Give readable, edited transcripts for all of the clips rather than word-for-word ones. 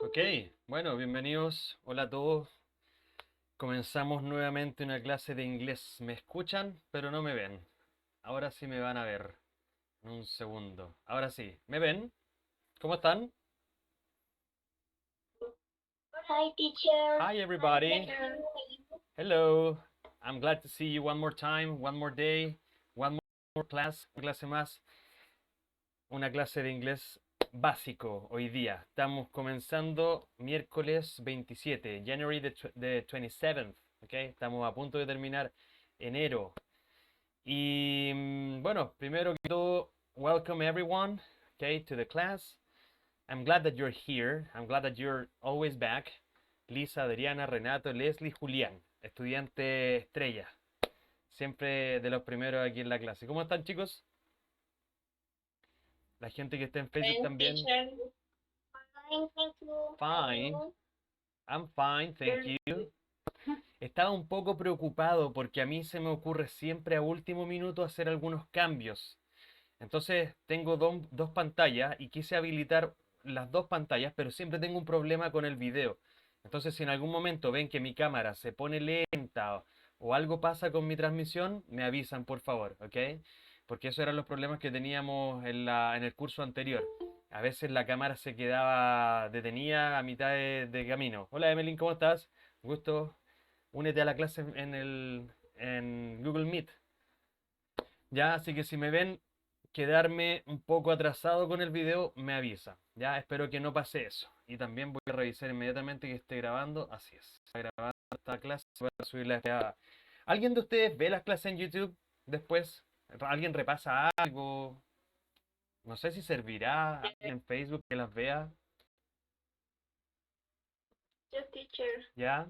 Ok, bueno, bienvenidos. Hola a todos. Comenzamos nuevamente una clase de inglés. Me escuchan, pero no me ven. Ahora sí me van a ver. En un segundo. Ahora sí. ¿Me ven? ¿Cómo están? Hi, teacher. Hi, everybody. Hello. I'm glad to see you one more time, one more day, one more class, una clase más, una clase de inglés básico hoy día. Estamos comenzando miércoles 27, January the 27th, ¿ok? Estamos a punto de terminar enero. Y bueno, primero que todo, welcome everyone, okay, to the class. I'm glad that you're here. I'm glad that you're always back. Lisa, Adriana, Renato, Leslie, Julián, estudiante estrella. Siempre de los primeros aquí en la clase. ¿Cómo están, chicos? La gente que está en Facebook Fine, también. teacher. Fine, thank you. Fine. I'm fine, thank you. Estaba un poco preocupado porque a mí se me ocurre siempre a último minuto hacer algunos cambios. Entonces tengo dos pantallas y quise habilitar las dos pantallas, pero siempre tengo un problema con el video. Entonces si en algún momento ven que mi cámara se pone lenta o algo pasa con mi transmisión, me avisan por favor, ¿ok? Porque esos eran los problemas que teníamos en el curso anterior. A veces la cámara se quedaba detenida a mitad de camino. Hola Emelyn, ¿cómo estás? Gusto. Únete a la clase en Google Meet. Ya, así que si me ven quedarme un poco atrasado con el video, me avisa. Ya, espero que no pase eso. Y también voy a revisar inmediatamente que esté grabando. Así es. Está grabando esta clase para subirla a... ¿Alguien de ustedes ve las clases en YouTube después? ¿Alguien repasa algo? No sé si servirá a alguien en Facebook que las vea. Yes, teacher. ¿Ya?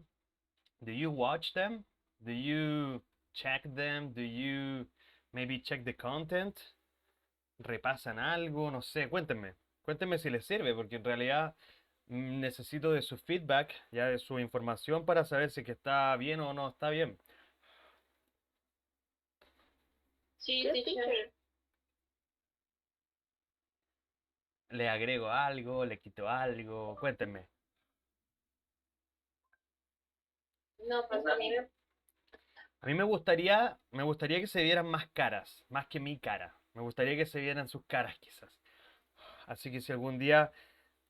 Do you watch them? Do you check them? Do you maybe check the content? ¿Repasan algo? No sé, cuéntenme. Cuéntenme si les sirve, porque en realidad necesito de su feedback, ya de su información para saber si que está bien o no está bien. Sí, yes, teacher. ¿Le agrego algo? ¿Le quito algo? Cuéntenme. No, pues a mí me... A mí me gustaría que se vieran más caras, más que mi cara. Me gustaría que se vieran sus caras quizás. Así que si algún día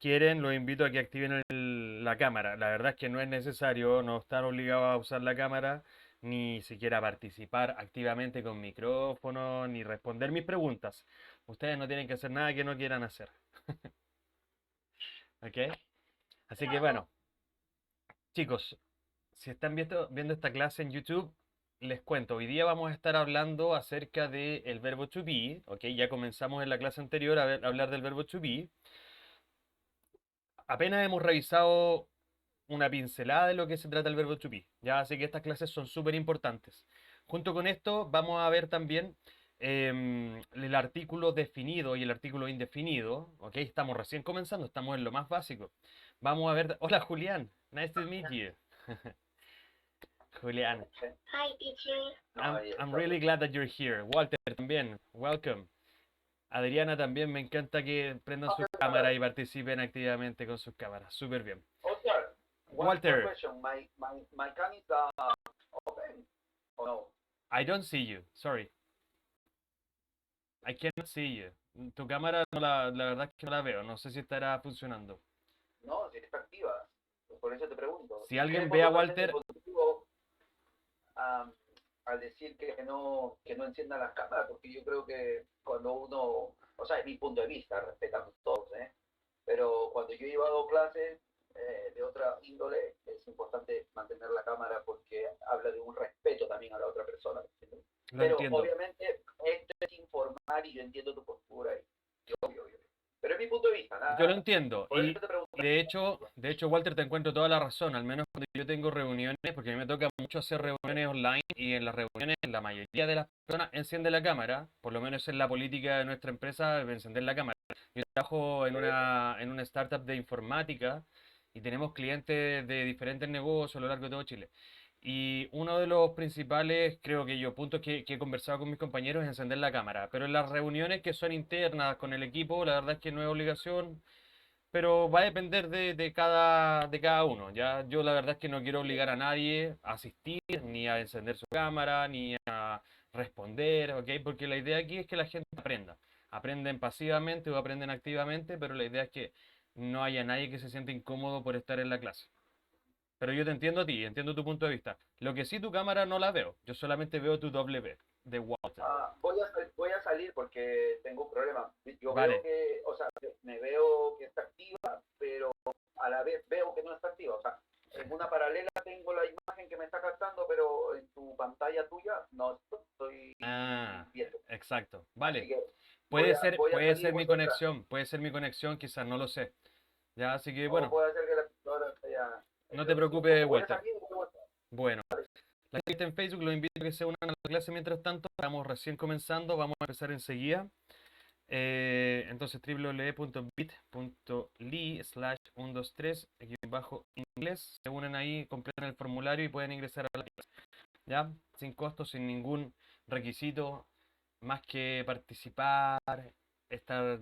quieren, los invito a que activen la cámara. La verdad es que no es necesario, no están obligados a usar la cámara, ni siquiera participar activamente con micrófono, ni responder mis preguntas. Ustedes no tienen que hacer nada que no quieran hacer. ¿Ok? Así que bueno, chicos, si están viendo esta clase en YouTube, les cuento, hoy día vamos a estar hablando acerca del verbo to be, ¿ok? Ya comenzamos en la clase anterior a hablar del verbo to be. Apenas hemos revisado una pincelada de lo que se trata el verbo to be. Ya, así que estas clases son súper importantes. Junto con esto vamos a ver también el artículo definido y el artículo indefinido. Ok, estamos recién comenzando, estamos en lo más básico. Vamos a ver. Hola Julián, nice to meet you. Julián, Hi, teacher. I'm really glad that you're here. Walter también, welcome. Adriana también, me encanta que prendan su cámara y participen activamente con sus cámaras. Súper bien. Oscar, one Walter, question. My cam is open or no? I don't see you. Sorry. I cannot see you. Tu cámara la verdad es que no la veo. No sé si estará funcionando. No, si está activa. Por eso te pregunto. Si alguien ¿Qué ve a pongo presente Walter, positivo al decir que no enciendan las cámaras? Porque yo creo que cuando uno, o sea, es mi punto de vista, respetamos todos, ¿eh? Pero cuando yo he llevado clases de otra índole, es importante mantener la cámara porque habla de un respeto también a la otra persona. ¿Entiendes? lo Pero entiendo. obviamente esto es informar y yo entiendo tu postura y obvio, obvio. Pero es mi punto de vista, Yo lo nada más. entiendo. Por eso te pregunto. Y de hecho, Walter, te encuentro toda la razón. Al menos cuando yo tengo reuniones, porque a mí me toca mucho hacer reuniones online y en las reuniones la mayoría de las personas enciende la cámara. Por lo menos en la política de nuestra empresa, de encender la cámara. Yo trabajo en una startup de informática y tenemos clientes de diferentes negocios a lo largo de todo Chile. Y uno de los principales, creo que yo, puntos que he conversado con mis compañeros es encender la cámara. Pero en las reuniones que son internas con el equipo, la verdad es que no es obligación. pero va a depender de cada uno. ¿Ya? Yo la verdad es que no quiero obligar a nadie a asistir, ni a encender su cámara, ni a responder, ¿ok? Porque la idea aquí es que la gente aprenda. Aprenden pasivamente o aprenden activamente, pero la idea es que no haya nadie que se sienta incómodo por estar en la clase. Pero yo te entiendo a ti, entiendo tu punto de vista. Lo que sí, tu cámara no la veo. Yo solamente veo tu W de Walter. Voy a salir porque tengo un problema. Yo veo Vale. que, o sea, me veo que está activa, pero a la vez veo que no está activa. O sea, en una paralela tengo la imagen que me está captando, pero en tu pantalla tuya no estoy Ah, viendo. exacto. Así Vale. que voy a Puede salir y ser mi vuelvo a entrar. conexón, quizás no lo sé. Ya, así que O bueno, puede ser que la computadora no te esté un preocupes, poco. Voy a Walter. salir y vuelvo a entrar. Bueno, la gente en Facebook los invito a que se unan a la clase mientras tanto. Estamos recién comenzando, vamos a empezar enseguida. Entonces www.bit.ly/123-inglés. Se unen ahí, completan el formulario y pueden ingresar a la clase. ¿Ya? Sin costo, sin ningún requisito más que participar, estar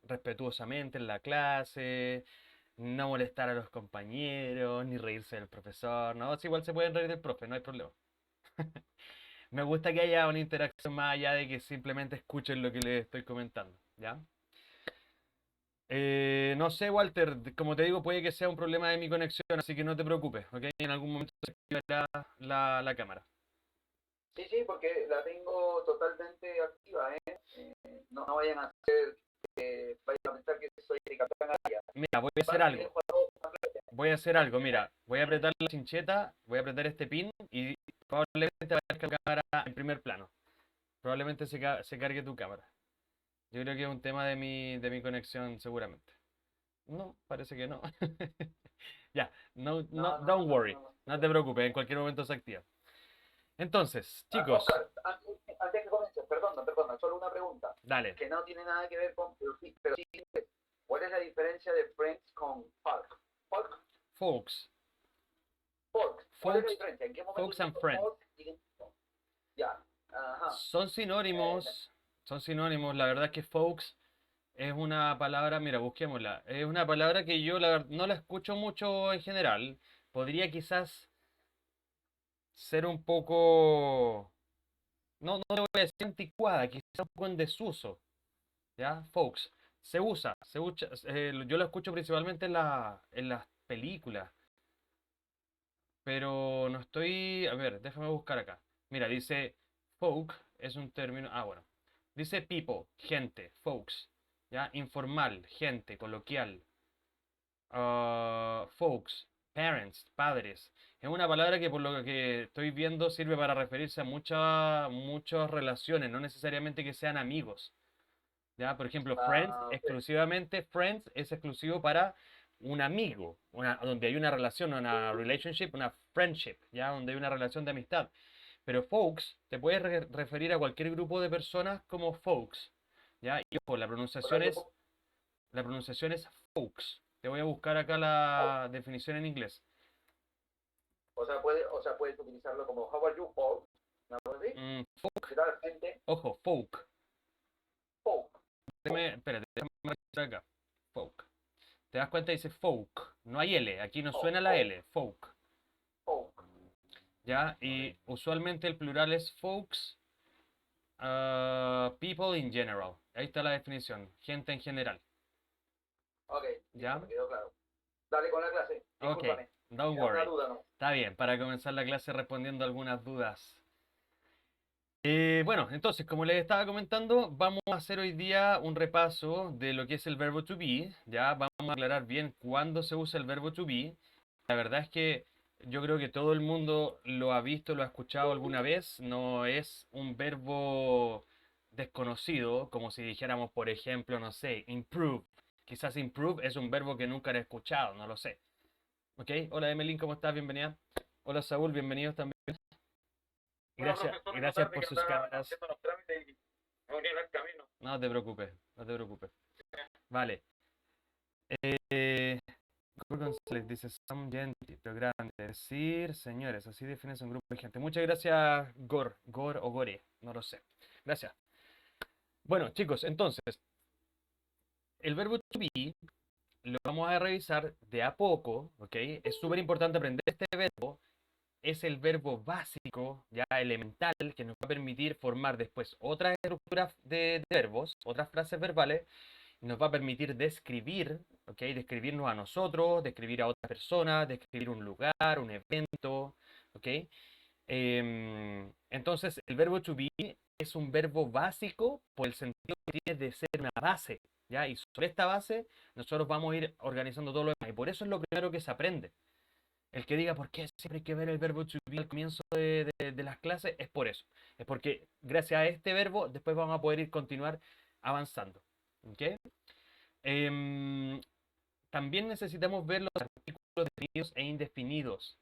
respetuosamente en la clase, no molestar a los compañeros, ni reírse del profesor. No, si igual se pueden reír del profe, no hay problema. Me gusta que haya una interacción más allá de que simplemente escuchen lo que les estoy comentando, ¿ya? No sé, Walter, como te digo, puede que sea un problema de mi conexión, así que no te preocupes, ¿ok? En algún momento se activará la cámara. Sí, sí, porque la tengo totalmente activa, ¿eh? No, no vayan a hacer, vayan a pensar que soy el capitán Araya. Mira, voy a hacer Fácil, algo. Voy a hacer algo, mira, voy a apretar la cincheta, voy a apretar este pin y probablemente aparezca la cámara en primer plano. Probablemente se cargue tu cámara. Yo creo que es un tema de mi conexión, seguramente. No, parece que no. Ya, no, no, No, no, no, don't no, worry. no, No te preocupes, en cualquier momento se activa. Entonces, chicos, Oscar, antes que comiences, perdona, solo una pregunta, dale. que no tiene nada que ver con, pero sí, ¿cuál es la diferencia de Friends con Hulk? Hulk, Folks, Hulk, ¿cuál es la folks, diferencia? ¿En qué momento folks and utilizó friends. Hulk y ya? Ajá. Son sinónimos, son sinónimos. La verdad es que folks es una palabra, mira, busquémosla. Es una palabra que yo no la escucho mucho en general. Podría quizás ser un poco, no le voy a decir anticuada, quizás un poco en desuso, ¿ya? Folks. Se usa, yo lo escucho principalmente en las películas, pero no estoy, a ver, déjame buscar acá. Mira, dice folk es un término, bueno. Dice people, gente, folks, ¿ya? Informal, gente, coloquial. Folks, parents, padres. Es una palabra que por lo que estoy viendo sirve para referirse a muchas relaciones, no necesariamente que sean amigos. ¿Ya? Por ejemplo, friends, Ah, ok. exclusivamente, friends es exclusivo para un amigo, donde hay una relación, una relationship, una friendship, ¿ya? Donde hay una relación de amistad. Pero folks te puede referir a cualquier grupo de personas como folks, ¿ya? Y ojo, O sea, la pronunciación es folks. Te voy a buscar acá o, la definición en inglés. o sea, puedes utilizarlo como How are you, Hulk? ¿No? ¿Así? Folk, ¿Qué tal, gente? ojo, folk. Hulk, Espérate, déjame registrar acá. Folk. ¿Te das cuenta? Dice folk. No hay L. Aquí no Hulk, suena la Hulk, L. Folk. Hulk. ¿Ya? Ok. Y usualmente el plural es folks. People in general. Ahí está la definición. Gente en general. Ok, listo, ¿Ya? me quedó claro. Dale con la clase, Ok. discúlpame. Don't Era una worry. duda, ¿no? Está bien, para comenzar la clase respondiendo algunas dudas. Bueno, entonces, como les estaba comentando, vamos a hacer hoy día un repaso de lo que es el verbo to be. Ya vamos a aclarar bien cuándo se usa el verbo to be. La verdad es que yo creo que todo el mundo lo ha visto, lo ha escuchado alguna vez. No es un verbo desconocido, como si dijéramos, por ejemplo, no sé, improve. Quizás improve es un verbo que nunca he escuchado, no lo sé. ¿Ok? Hola Emelín, ¿cómo estás? Bienvenida. Hola Saúl, bienvenidos también. Bueno, Gracias, profesor, buenas gracias tardes, por que sus andaba cámaras. haciendo los trámites y me uní al camino. No te preocupes, no te preocupes. Vale. Gor González dice, son gente, pero grande. Decir, señores, así defines un grupo de gente. Muchas gracias, Gor o Gore, no lo sé. Gracias. Bueno, chicos, entonces, el verbo to be, lo vamos a revisar de a poco, ¿ok? Es súper importante aprender este verbo. Es el verbo básico, ya elemental, que nos va a permitir formar después otras estructuras de verbos, otras frases verbales, nos va a permitir describir, ¿ok? Describirnos a nosotros, describir a otras personas, describir un lugar, un evento, ¿ok? Entonces, el verbo to be es un verbo básico por el sentido que tiene de ser una base, ¿ya? Y sobre esta base, nosotros vamos a ir organizando todo lo demás. Y por eso es lo primero que se aprende. El que diga por qué siempre hay que ver el verbo to be al comienzo de las clases, es por eso. Es porque gracias a este verbo, después vamos a poder ir continuar avanzando. ¿Ok? Em, También necesitamos ver los artículos definidos e indefinidos.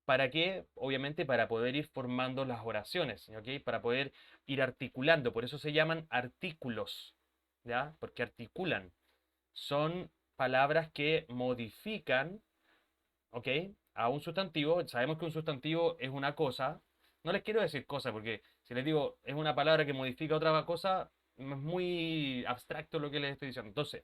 ¿Para qué? Obviamente para poder ir formando las oraciones, ¿ok? Para poder ir articulando. Por eso se llaman artículos, ¿ya? Porque articulan. Son palabras que modifican, ¿ok? A un sustantivo. Sabemos que un sustantivo es una cosa. No les quiero decir cosa, porque si les digo es una palabra que modifica otra cosa, es muy abstracto lo que les estoy diciendo. Entonces,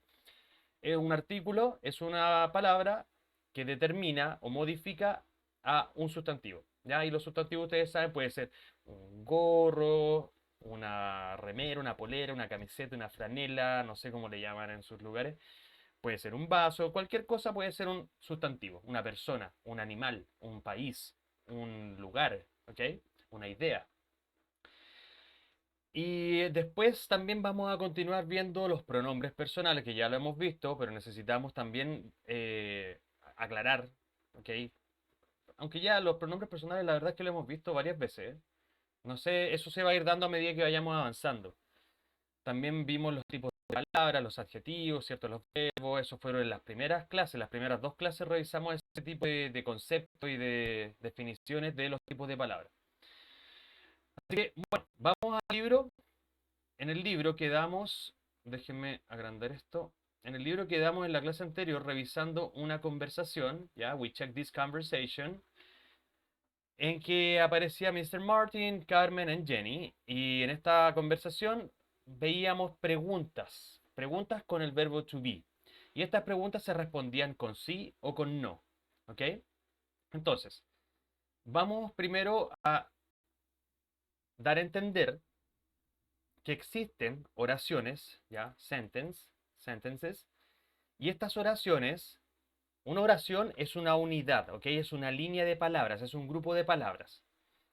un artículo es una palabra que determina o modifica a un sustantivo. ¿Ya? Y los sustantivos, ustedes saben, puede ser un gorro, una remera, una polera, una camiseta, una franela, no sé cómo le llaman en sus lugares. Puede ser un vaso, cualquier cosa puede ser un sustantivo, una persona, un animal, un país, un lugar, ¿ok? Una idea. Y después también vamos a continuar viendo los pronombres personales, que ya lo hemos visto, pero necesitamos también aclarar, ¿ok? Aunque ya los pronombres personales la verdad es que lo hemos visto varias veces, ¿eh? No sé, eso se va a ir dando a medida que vayamos avanzando. También vimos los tipos de palabras, los adjetivos, ¿cierto? Los verbos, eso fueron en las primeras clases, las primeras dos clases revisamos ese tipo de conceptos y de definiciones de los tipos de palabras. Así que, bueno, vamos al libro. En el libro quedamos, déjenme agrandar esto. En el libro quedamos en la clase anterior revisando una conversación, ya, we checked this conversation, en que aparecía Mr. Martin, Carmen y Jenny, y en esta conversación veíamos preguntas, preguntas con el verbo to be. Y estas preguntas se respondían con sí o con no, ¿ok? Entonces, vamos primero a dar a entender que existen oraciones, ¿ya? Sentences, y estas oraciones, una oración es una unidad, ¿ok? Es una línea de palabras, es un grupo de palabras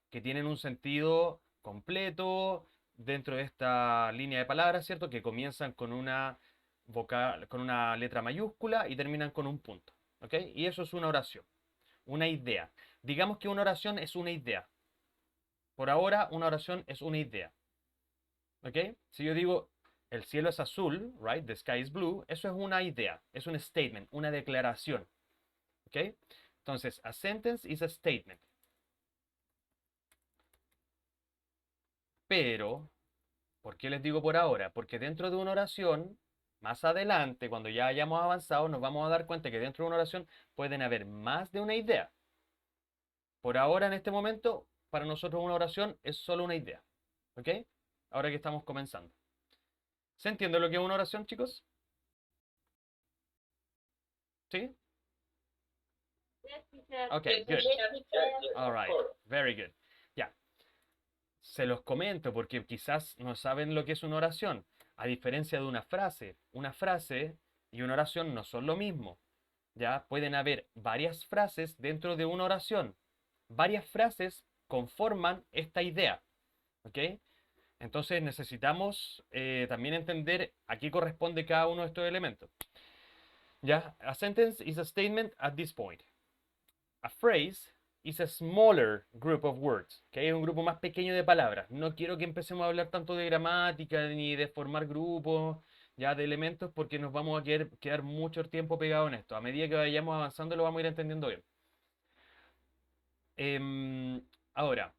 que tienen un sentido completo dentro de esta línea de palabras, ¿cierto? Que comienzan con una vocal, con una letra mayúscula y terminan con un punto, ¿ok? Y eso es una oración, una idea. Digamos que una oración es una idea. Por ahora, una oración es una idea. ¿Ok? Si yo digo el cielo es azul, right? The sky is blue, eso es una idea, es un statement, una declaración. ¿Ok? Entonces, a sentence is a statement. Pero, ¿por qué les digo por ahora? Porque dentro de una oración, más adelante, cuando ya hayamos avanzado, nos vamos a dar cuenta que dentro de una oración pueden haber más de una idea. Por ahora, en este momento, para nosotros una oración es solo una idea. ¿Ok? Ahora que estamos comenzando. ¿Se entiende lo que es una oración, chicos? ¿Sí? Yes, teacher. Okay, good. Yes, teacher. All right, very good. Ya, se los comento porque quizás no saben lo que es una oración. A diferencia de una frase y una oración no son lo mismo. Ya pueden haber varias frases dentro de una oración. Varias frases conforman esta idea. ¿Ok? Entonces necesitamos también entender a qué corresponde cada uno de estos elementos. Ya, a sentence is a statement at this point. A phrase is a smaller group of words, que es un grupo más pequeño de palabras. No quiero que empecemos a hablar tanto de gramática ni de formar grupos, ya de elementos, porque nos vamos a quedar mucho tiempo pegados en esto. A medida que vayamos avanzando lo vamos a ir entendiendo bien. Ahora,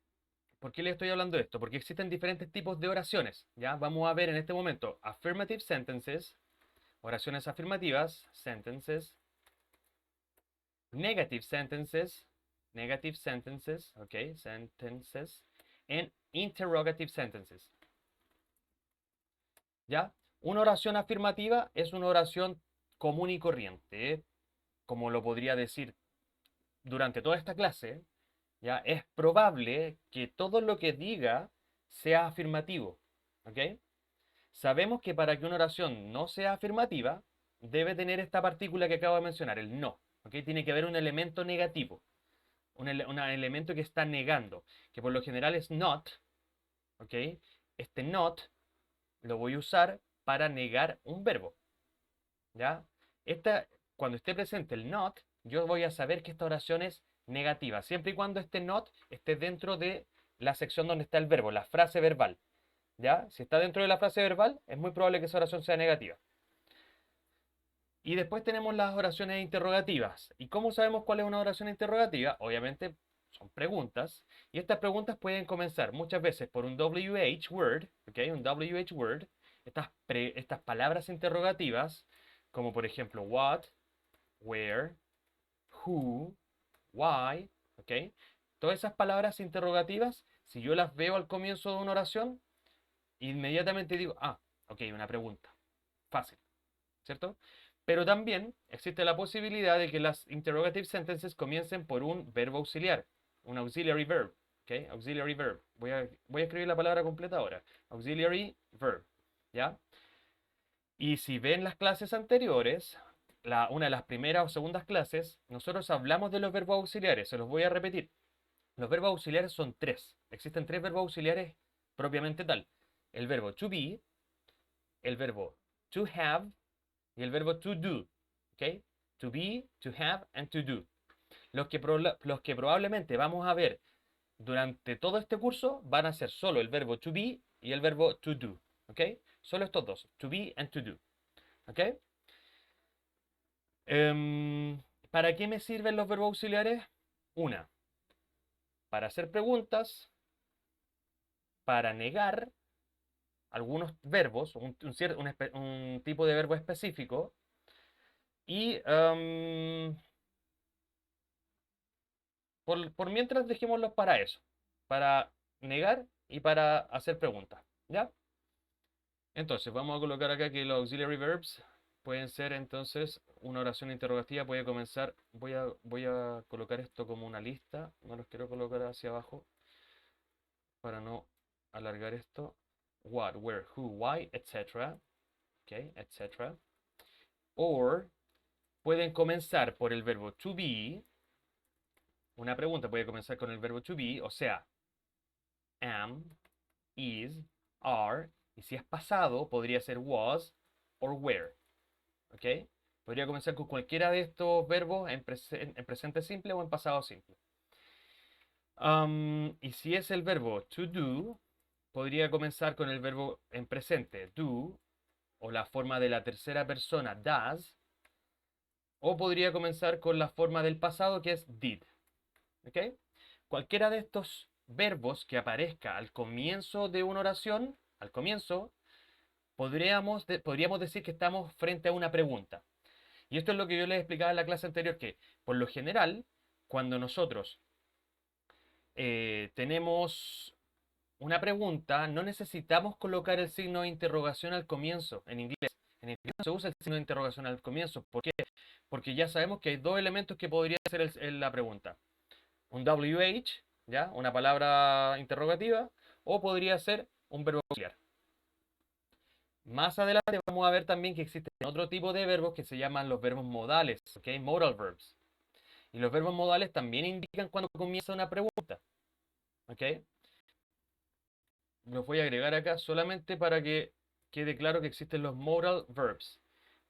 ¿por qué les estoy hablando de esto? Porque existen diferentes tipos de oraciones, ¿ya? Vamos a ver en este momento affirmative sentences, oraciones afirmativas, sentences, negative sentences, okay, sentences, and interrogative sentences. ¿Ya? Una oración afirmativa es una oración común y corriente, como lo podría decir durante toda esta clase, ¿ya? Es probable que todo lo que diga sea afirmativo, ¿ok? Sabemos que para que una oración no sea afirmativa, debe tener esta partícula que acabo de mencionar, el no, ¿ok? Tiene que haber un elemento negativo, un elemento que está negando, que por lo general es not, ¿ok? Este not lo voy a usar para negar un verbo, ¿ya? Cuando esté presente el not, yo voy a saber que esta oración es negativa, siempre y cuando este not esté dentro de la sección donde está el verbo, la frase verbal, ¿ya? Si está dentro de la frase verbal, es muy probable que esa oración sea negativa. Y después tenemos las oraciones interrogativas. ¿Y cómo sabemos cuál es una oración interrogativa? Obviamente son preguntas. Y estas preguntas pueden comenzar muchas veces por un WH word, ¿ok? Un WH word. Estas palabras interrogativas, como por ejemplo what, where, who, why, ¿ok? Todas esas palabras interrogativas, si yo las veo al comienzo de una oración, inmediatamente digo, ah, ok, una pregunta. Fácil, ¿cierto? Pero también existe la posibilidad de que las interrogative sentences comiencen por un verbo auxiliar, un auxiliary verb, ¿ok? Auxiliary verb. Voy a escribir la palabra completa ahora. Auxiliary verb, ¿ya? Y si ven las clases anteriores, una de las primeras o segundas clases, nosotros hablamos de los verbos auxiliares, se los voy a repetir. Los verbos auxiliares son tres. Existen tres verbos auxiliares propiamente tal. El verbo to be, el verbo to have y el verbo to do. ¿Ok? To be, to have, and to do. Los que probablemente vamos a ver durante todo este curso van a ser solo el verbo to be y el verbo to do. ¿Ok? Solo estos dos. To be and to do. ¿Ok? ¿Para qué me sirven los verbos auxiliares? Una, para hacer preguntas, para negar algunos verbos, un tipo de verbo específico, y por mientras dejémoslos para eso, para negar y para hacer preguntas, ¿ya? Entonces, vamos a colocar acá que los auxiliary verbs pueden ser entonces una oración interrogativa, puede comenzar, voy a colocar esto como una lista, no los quiero colocar hacia abajo para no alargar esto. What, where, who, why, etc. Okay, etc. Or pueden comenzar por el verbo to be. Una pregunta puede comenzar con el verbo to be, o sea, am, is, are, y si es pasado, podría ser was or were. ¿Ok? Podría comenzar con cualquiera de estos verbos en presente simple o en pasado simple. Y si es el verbo to do, podría comenzar con el verbo en presente, do, o la forma de la tercera persona, does, o podría comenzar con la forma del pasado, que es did. ¿Ok? Cualquiera de estos verbos que aparezca al comienzo de una oración, al comienzo, podríamos decir que estamos frente a una pregunta. Y esto es lo que yo les explicaba en la clase anterior, que por lo general, cuando nosotros tenemos una pregunta, no necesitamos colocar el signo de interrogación al comienzo en inglés. En inglés no se usa el signo de interrogación al comienzo. ¿Por qué? Porque ya sabemos que hay dos elementos que podría ser la pregunta. Un WH, ¿ya? Una palabra interrogativa, o podría ser un verbo auxiliar. Más adelante vamos a ver también que existen otro tipo de verbos que se llaman los verbos modales, ¿ok? Modal verbs. Y los verbos modales también indican cuando comienza una pregunta, ¿ok? Los voy a agregar acá solamente para que quede claro que existen los modal verbs.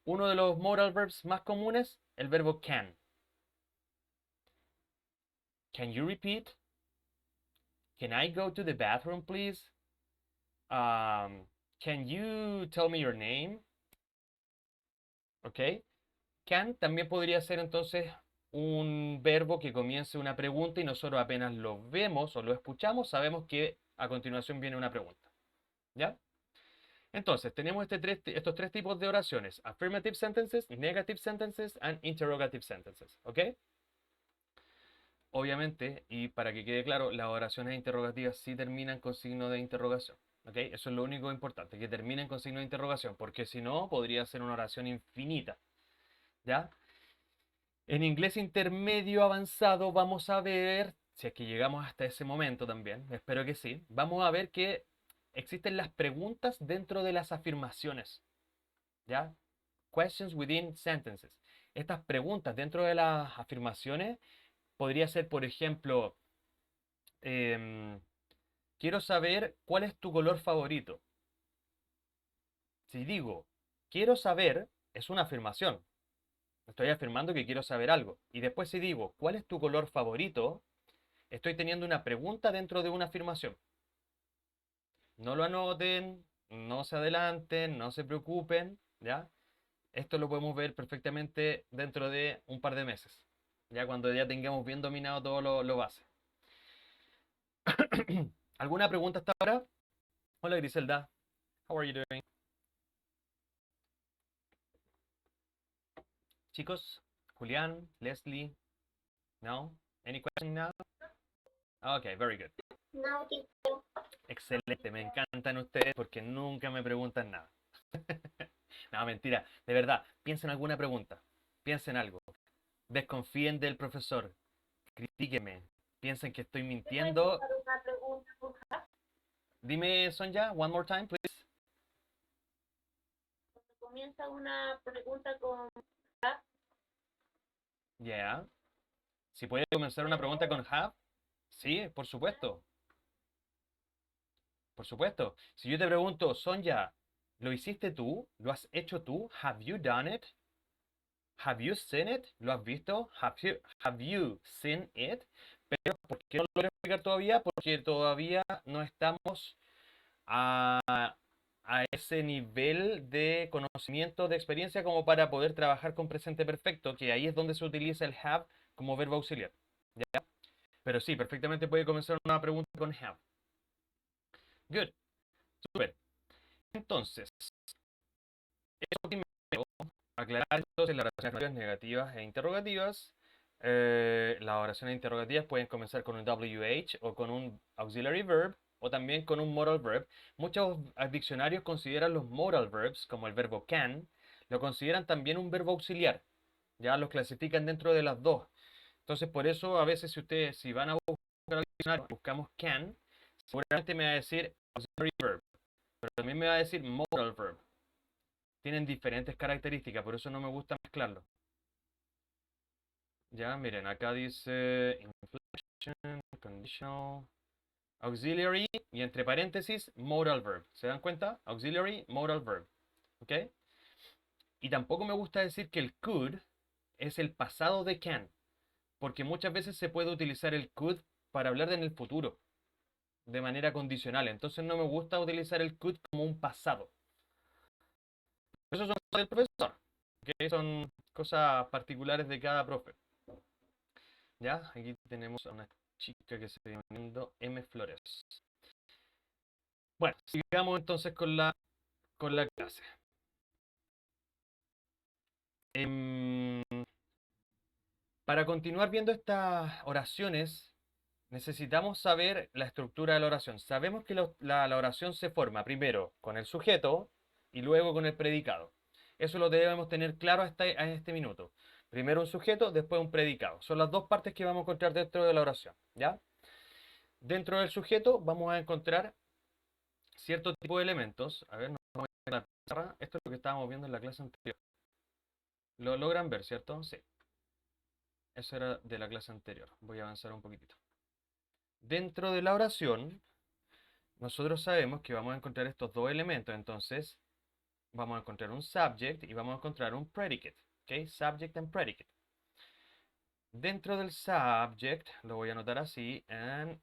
Uno de los modal verbs más comunes, el verbo can. Can you repeat? Can I go to the bathroom, please? Can you tell me your name? ¿Ok? Can también podría ser entonces un verbo que comience una pregunta y nosotros apenas lo vemos o lo escuchamos, sabemos que a continuación viene una pregunta. ¿Ya? Entonces, tenemos estos tres tipos de oraciones: affirmative sentences, negative sentences, and interrogative sentences. ¿Ok? Obviamente, y para que quede claro, las oraciones interrogativas sí terminan con signo de interrogación. ¿Ok? Eso es lo único importante, que terminen con signo de interrogación, porque si no, podría ser una oración infinita. ¿Ya? En inglés intermedio avanzado vamos a ver, si es que llegamos hasta ese momento también, espero que sí, vamos a ver que existen las preguntas dentro de las afirmaciones, ¿ya? Questions within sentences. Estas preguntas dentro de las afirmaciones podría ser, por ejemplo, em, quiero saber cuál es tu color favorito. Si digo, quiero saber, es una afirmación. Estoy afirmando que quiero saber algo. Y después si digo, ¿cuál es tu color favorito? Estoy teniendo una pregunta dentro de una afirmación. No lo anoten, no se adelanten, no se preocupen, ¿ya? Esto lo podemos ver perfectamente dentro de un par de meses, ya cuando ya tengamos bien dominado todo lo base. ¿Alguna pregunta hasta ahora? Hola Griselda, how are you doing? Chicos, Julián, Leslie, no? Any question now? Okay, very good. No, que Excelente, me encantan ustedes porque nunca me preguntan nada. No, mentira, de verdad, piensen alguna pregunta, piensen algo. Desconfíen del profesor, critíquenme, piensen que estoy te puedes mintiendo. hacer una pregunta, por favor. Dime, Sonja, one more time, please. Cuando comienza una pregunta con Yeah. Si puede comenzar una pregunta con have, sí, por supuesto, por supuesto. Si yo te pregunto, Sonja, ¿lo hiciste tú? ¿Lo has hecho tú? Have you done it? Have you seen it? ¿Lo has visto? Have you seen it? Pero ¿por qué no lo voy a explicar todavía? Porque todavía no estamos a, a ese nivel de conocimiento, de experiencia como para poder trabajar con presente perfecto, que ahí es donde se utiliza el have como verbo auxiliar. ¿Ya? Pero sí, perfectamente puede comenzar una pregunta con have. Good, super. Entonces, eso primero, aclarar entonces las oraciones negativas e interrogativas. Las oraciones interrogativas pueden comenzar con un WH o con un auxiliary verb o también con un modal verb. Muchos diccionarios consideran los modal verbs, como el verbo can, lo consideran también un verbo auxiliar. Ya los clasifican dentro de las dos. Entonces, por eso a veces si ustedes, si van a buscar el diccionario, buscamos can, seguramente me va a decir auxiliary verb, pero también me va a decir modal verb. Tienen diferentes características, por eso no me gusta mezclarlo. Ya, miren, acá dice inflection, conditional, auxiliary y entre paréntesis modal verb. ¿Se dan cuenta? Auxiliary, modal verb. ¿Ok? Y tampoco me gusta decir que el could es el pasado de can, porque muchas veces se puede utilizar el could para hablar de en el futuro, de manera condicional. Entonces no me gusta utilizar el could como un pasado. Eso son cosas del profesor, que son cosas particulares de cada profe. Ya, aquí tenemos a una chica que se está llamando M. Flores. Bueno, sigamos entonces con la clase. Em, para continuar viendo estas oraciones, necesitamos saber la estructura de la oración. Sabemos que la oración se forma primero con el sujeto y luego con el predicado. Eso lo debemos tener claro a este minuto. Primero un sujeto, después un predicado. Son las dos partes que vamos a encontrar dentro de la oración. ¿Ya? Dentro del sujeto vamos a encontrar cierto tipo de elementos. A ver, nos vamos a ir a la pizarra. Esto es lo que estábamos viendo en la clase anterior. ¿Lo logran ver, cierto? Sí. Eso era de la clase anterior. Voy a avanzar un poquitito. Dentro de la oración, nosotros sabemos que vamos a encontrar estos dos elementos. Entonces, vamos a encontrar un subject y vamos a encontrar un predicate. ¿Ok? Subject and predicate. Dentro del subject, lo voy a anotar así, and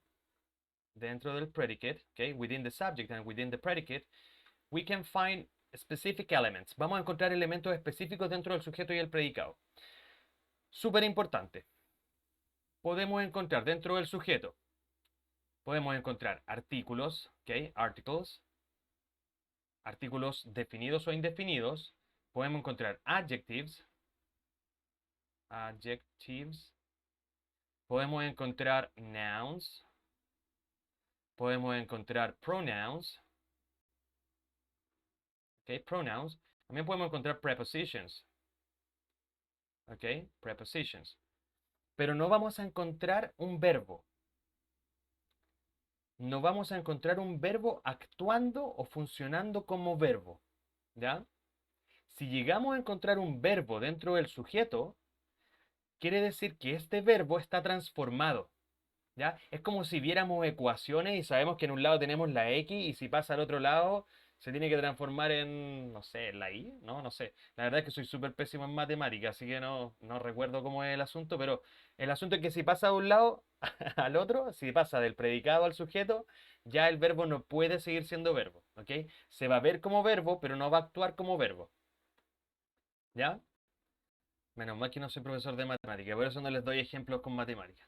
dentro del predicate, ¿ok? Within the subject and within the predicate, we can find specific elements. Vamos a encontrar elementos específicos dentro del sujeto y el predicado. Súper importante. Podemos encontrar dentro del sujeto, podemos encontrar artículos, ¿ok? Articles, artículos definidos o indefinidos. Podemos encontrar adjectives, adjectives. Podemos encontrar nouns. Podemos encontrar pronouns, ¿ok? Pronouns. También podemos encontrar prepositions. ¿ok? Prepositions. Pero no vamos a encontrar un verbo. No vamos a encontrar un verbo actuando o funcionando como verbo, ¿ya? Si llegamos a encontrar un verbo dentro del sujeto, quiere decir que este verbo está transformado, ¿ya? Es como si viéramos ecuaciones y sabemos que en un lado tenemos la X y si pasa al otro lado se tiene que transformar en, no sé, la Y, ¿no? No sé. La verdad es que soy súper pésimo en matemáticas, así que no recuerdo cómo es el asunto, pero el asunto es que si pasa de un lado al otro, si pasa del predicado al sujeto, ya el verbo no puede seguir siendo verbo, ¿ok? Se va a ver como verbo, pero no va a actuar como verbo, ¿ya? Menos mal que no soy profesor de matemáticas, por eso no les doy ejemplos con matemáticas.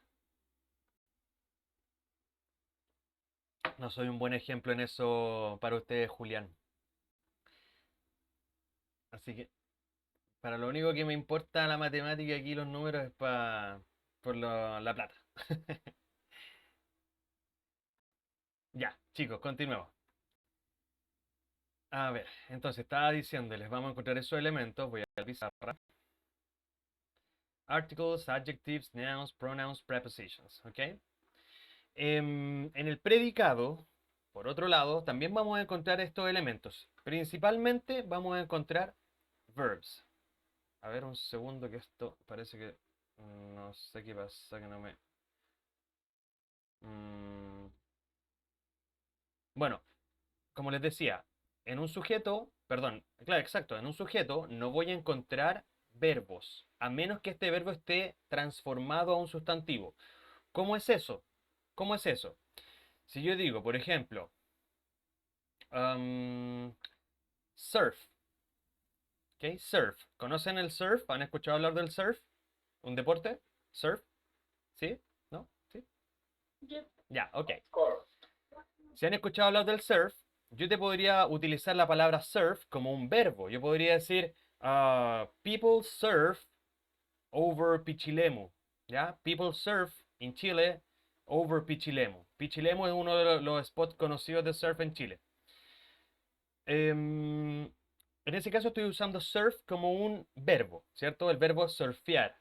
No soy un buen ejemplo en eso para ustedes, Julián. Así que para lo único que me importa la matemática aquí, los números, es por la plata. Ya, chicos, continuemos. A ver, entonces estaba diciéndoles, vamos a encontrar esos elementos. Voy a la pizarra. Articles, adjectives, nouns, pronouns, prepositions. ¿Ok? En el predicado, por otro lado, también vamos a encontrar estos elementos. Principalmente vamos a encontrar verbs. A ver, un segundo que esto parece que... No sé qué pasa, que no me... Mm, Bueno, como les decía, en un sujeto, perdón, claro, exacto, en un sujeto no voy a encontrar verbos, a menos que este verbo esté transformado a un sustantivo. ¿Cómo es eso? ¿Cómo es eso? Si yo digo, por ejemplo, um, surf, ¿ok? Surf. ¿Conocen el surf? ¿Han escuchado hablar del surf? ¿Un deporte? ¿Surf? ¿Sí? ¿No? ¿Sí? Yo- Ya, ok. Core. Si han escuchado hablar del surf, yo te podría utilizar la palabra surf como un verbo. Yo podría decir, people surf over Pichilemu. ¿Ya? People surf in Chile over Pichilemu. Pichilemu es uno de los spots conocidos de surf en Chile. En ese caso estoy usando surf como un verbo, ¿cierto? El verbo surfear.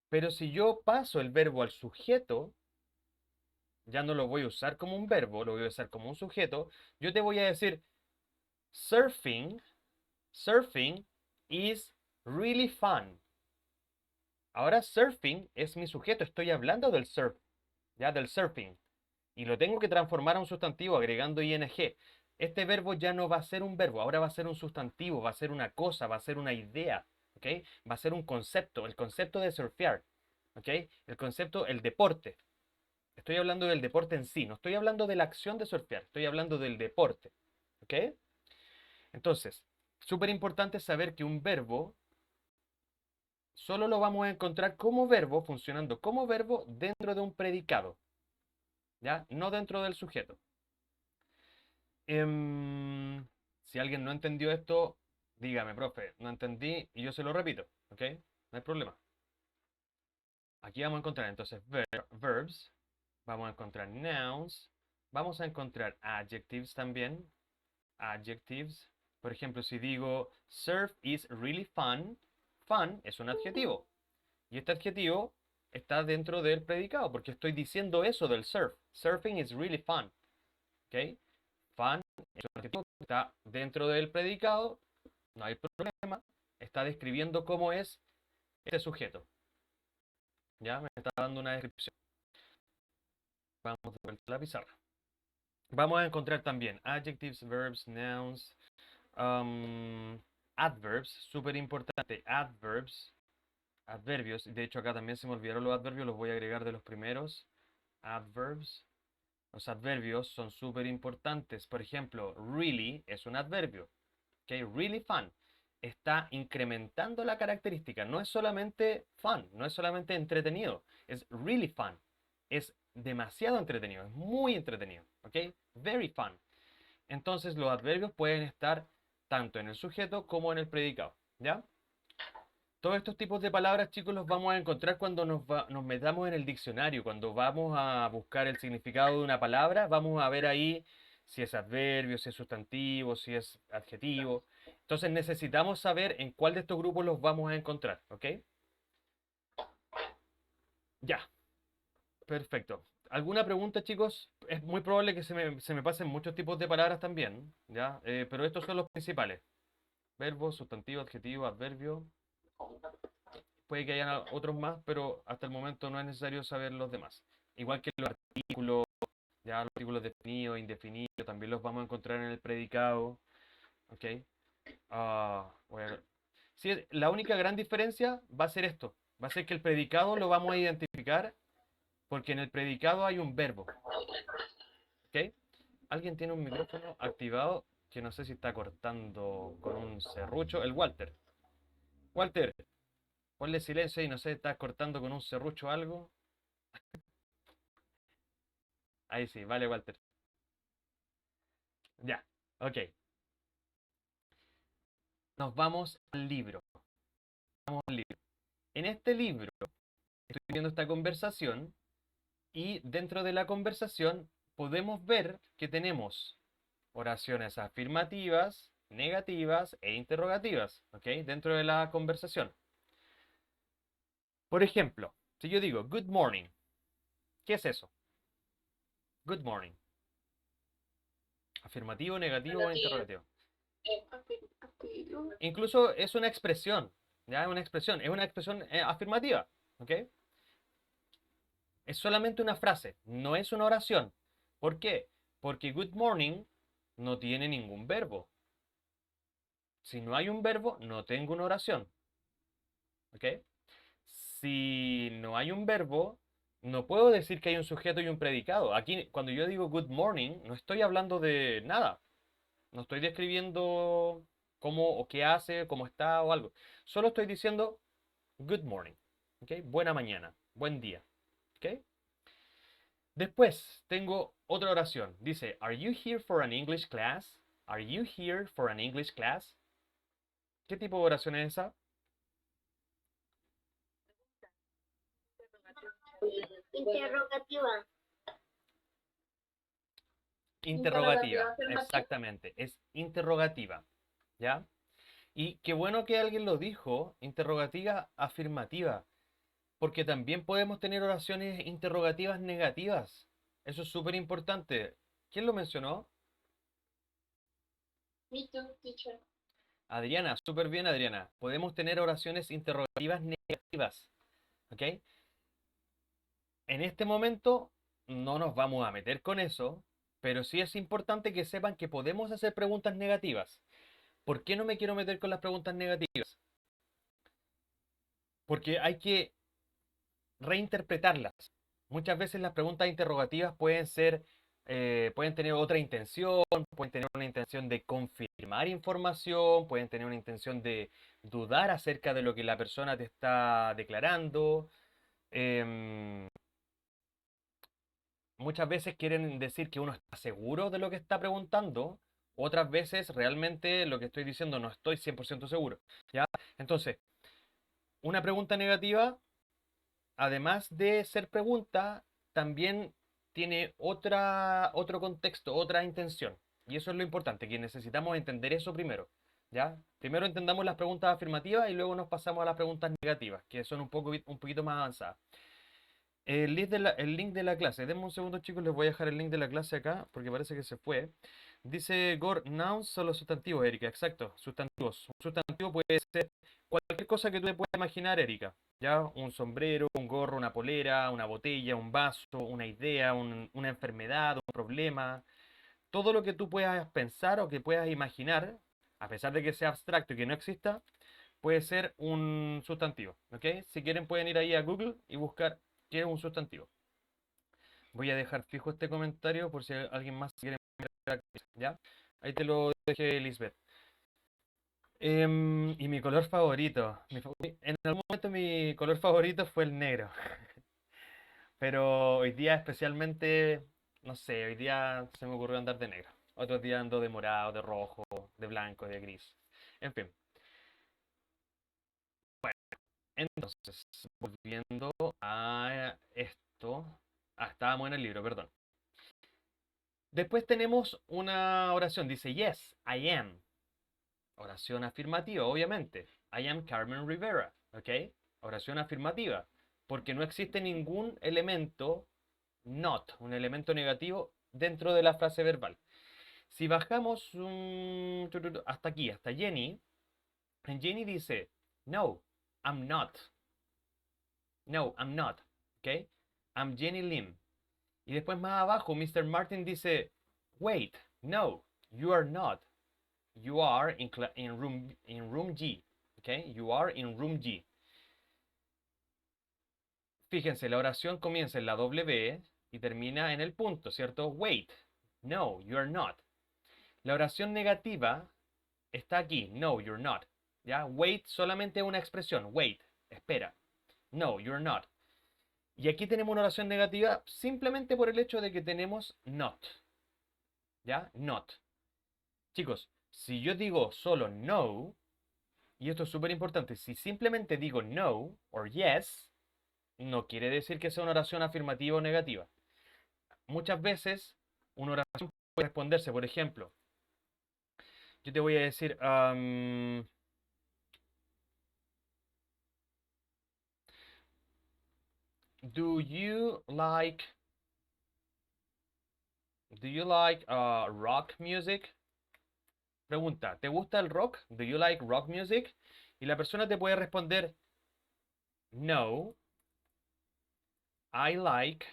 Pero si yo paso el verbo al sujeto, ya no lo voy a usar como un verbo, lo voy a usar como un sujeto. Yo te voy a decir, surfing, surfing is really fun. Ahora surfing es mi sujeto, estoy hablando del surf, ya del surfing. Y lo tengo que transformar a un sustantivo agregando ing. Este verbo ya no va a ser un verbo, ahora va a ser un sustantivo, va a ser una cosa, va a ser una idea, ¿ok? Va a ser un concepto, el concepto de surfear, ¿ok? El concepto, el deporte. Estoy hablando del deporte en sí, no estoy hablando de la acción de surfear, estoy hablando del deporte, ¿ok? Entonces, súper importante saber que un verbo solo lo vamos a encontrar como verbo, funcionando como verbo dentro de un predicado, ¿ya? No dentro del sujeto. Si alguien no entendió esto, dígame, profe, no entendí y yo se lo repito, ¿ok? No hay problema. Aquí vamos a encontrar entonces verbs, vamos a encontrar nouns, vamos a encontrar adjectives también, adjectives. Por ejemplo, si digo surf is really fun, fun es un adjetivo. Y este adjetivo está dentro del predicado, porque estoy diciendo eso del surf. Surfing is really fun. ¿Ok? Fun es un adjetivo que está dentro del predicado, no hay problema. Está describiendo cómo es este sujeto. ¿Ya? Me está dando una descripción. Vamos de vuelta a la pizarra. Vamos a encontrar también adjectives, verbs, nouns, adverbs, súper importante, adverbs, adverbios. De hecho, acá también se me olvidaron los adverbios, los voy a agregar de los primeros. Adverbs. Los adverbios son súper importantes. Por ejemplo, really es un adverbio. ¿Ok? Really fun. Está incrementando la característica. No es solamente fun, no es solamente entretenido. Es really fun. Es demasiado entretenido, es muy entretenido. ¿Ok? Very fun. Entonces los adverbios pueden estar tanto en el sujeto como en el predicado. ¿Ya? Todos estos tipos de palabras, chicos, los vamos a encontrar cuando nos metamos en el diccionario. Cuando vamos a buscar el significado de una palabra, vamos a ver ahí si es adverbio, si es sustantivo, si es adjetivo. Entonces necesitamos saber en cuál de estos grupos los vamos a encontrar, ¿ok? Ya, perfecto. ¿Alguna pregunta, chicos? Es muy probable que se me pasen muchos tipos de palabras también, ¿ya? Pero estos son los principales. Verbo, sustantivo, adjetivo, adverbio. Puede que haya otros más, pero hasta el momento no es necesario saber los demás. Igual que los artículos, ya los artículos definidos, indefinidos, también los vamos a encontrar en el predicado, ¿ok? Bueno. Sí, la única gran diferencia va a ser esto. Va a ser que el predicado lo vamos a identificar porque en el predicado hay un verbo. ¿Ok? Alguien tiene un micrófono activado que no sé si está cortando con un serrucho. El Walter. Walter, ponle silencio y no sé, ¿estás cortando con un serrucho algo? Ahí sí, vale, Walter. Ya, ok. Nos vamos al libro. Vamos al libro. En este libro estoy viendo esta conversación y dentro de la conversación podemos ver que tenemos oraciones afirmativas, negativas e interrogativas, ¿ok? Dentro de la conversación. Por ejemplo, si yo digo good morning, ¿qué es eso? Good morning. ¿Afirmativo, negativo o interrogativo? Incluso es una expresión, ¿ya? Es una expresión afirmativa, ¿ok? Es solamente una frase, no es una oración. ¿Por qué? Porque good morning no tiene ningún verbo. Si no hay un verbo, no tengo una oración. ¿Ok? Si no hay un verbo, no puedo decir que hay un sujeto y un predicado. Aquí, cuando yo digo good morning, no estoy hablando de nada. No estoy describiendo cómo o qué hace, cómo está o algo. Solo estoy diciendo good morning. ¿Ok? Buena mañana, buen día. ¿Ok? Después tengo otra oración. Dice, Are you here for an English class? Are you here for an English class? ¿Qué tipo de oración es esa? Interrogativa. Interrogativa, exactamente, es interrogativa, ¿ya? Y qué bueno que alguien lo dijo, interrogativa afirmativa, porque también podemos tener oraciones interrogativas negativas. Eso es súper importante. ¿Quién lo mencionó? Me too, teacher. Adriana, súper bien, Adriana. Podemos tener oraciones interrogativas negativas, ¿ok? En este momento no nos vamos a meter con eso, pero sí es importante que sepan que podemos hacer preguntas negativas. ¿Por qué no me quiero meter con las preguntas negativas? Porque hay que reinterpretarlas. Muchas veces las preguntas interrogativas pueden tener otra intención, pueden tener una intención de confirmar información, pueden tener una intención de dudar acerca de lo que la persona te está declarando. Em, Muchas veces quieren decir que uno está seguro de lo que está preguntando, otras veces realmente lo que estoy diciendo no estoy 100% seguro, ¿ya? Entonces, una pregunta negativa, además de ser pregunta, también tiene otro contexto, otra intención. Y eso es lo importante, que necesitamos entender eso primero, ¿ya? Primero entendamos las preguntas afirmativas y luego nos pasamos a las preguntas negativas, que son un poquito más avanzadas. El link de la clase. Denme un segundo, chicos. Les voy a dejar el link de la clase acá porque parece que se fue. Dice Gore, nouns son los sustantivos, Erika. Exacto, sustantivos. Un sustantivo puede ser cualquier cosa que tú te puedas imaginar, Erika. ¿Ya? Un sombrero, un gorro, una polera, una botella, un vaso, una idea, una enfermedad, un problema. Todo lo que tú puedas pensar o que puedas imaginar, a pesar de que sea abstracto y que no exista, puede ser un sustantivo. ¿Ok? Si quieren pueden ir ahí a Google y buscar qué es un sustantivo. Voy a dejar fijo este comentario por si alguien más quiere ver, ¿ya? Ahí te lo dejé, Lisbeth. Y mi color favorito. En algún momento mi color favorito fue el negro. Pero hoy día especialmente, no sé, hoy día se me ocurrió andar de negro. Otros días ando de morado, de rojo, de blanco, de gris. En fin. Entonces, volviendo a esto. Ah, estábamos en el libro, perdón. Después tenemos una oración, dice yes, I am. Oración afirmativa, obviamente. I am Carmen Rivera, ¿ok? Oración afirmativa, porque no existe ningún elemento not, un elemento negativo dentro de la frase verbal. Si bajamos hasta aquí, hasta Jenny, en Jenny dice, no, I'm not. No, I'm not, ¿ok? I'm Jenny Lim. Y después más abajo, Mr. Martin dice, wait, no, you are not. You are in room G. Okay? You are in room G. Fíjense, la oración comienza en la W y termina en el punto, ¿cierto? Wait. No, you are not. La oración negativa está aquí. No, you're not. ¿Ya? Wait solamente una expresión. Wait. Espera. No, you're not. Y aquí tenemos una oración negativa simplemente por el hecho de que tenemos not. ¿Ya? Not. Chicos, si yo digo solo no, y esto es súper importante, si simplemente digo no o yes, no quiere decir que sea una oración afirmativa o negativa. Muchas veces una oración puede responderse, por ejemplo, yo te voy a decir, do you like rock music? Pregunta, ¿te gusta el rock? Do you like rock music? Y la persona te puede responder, no, I like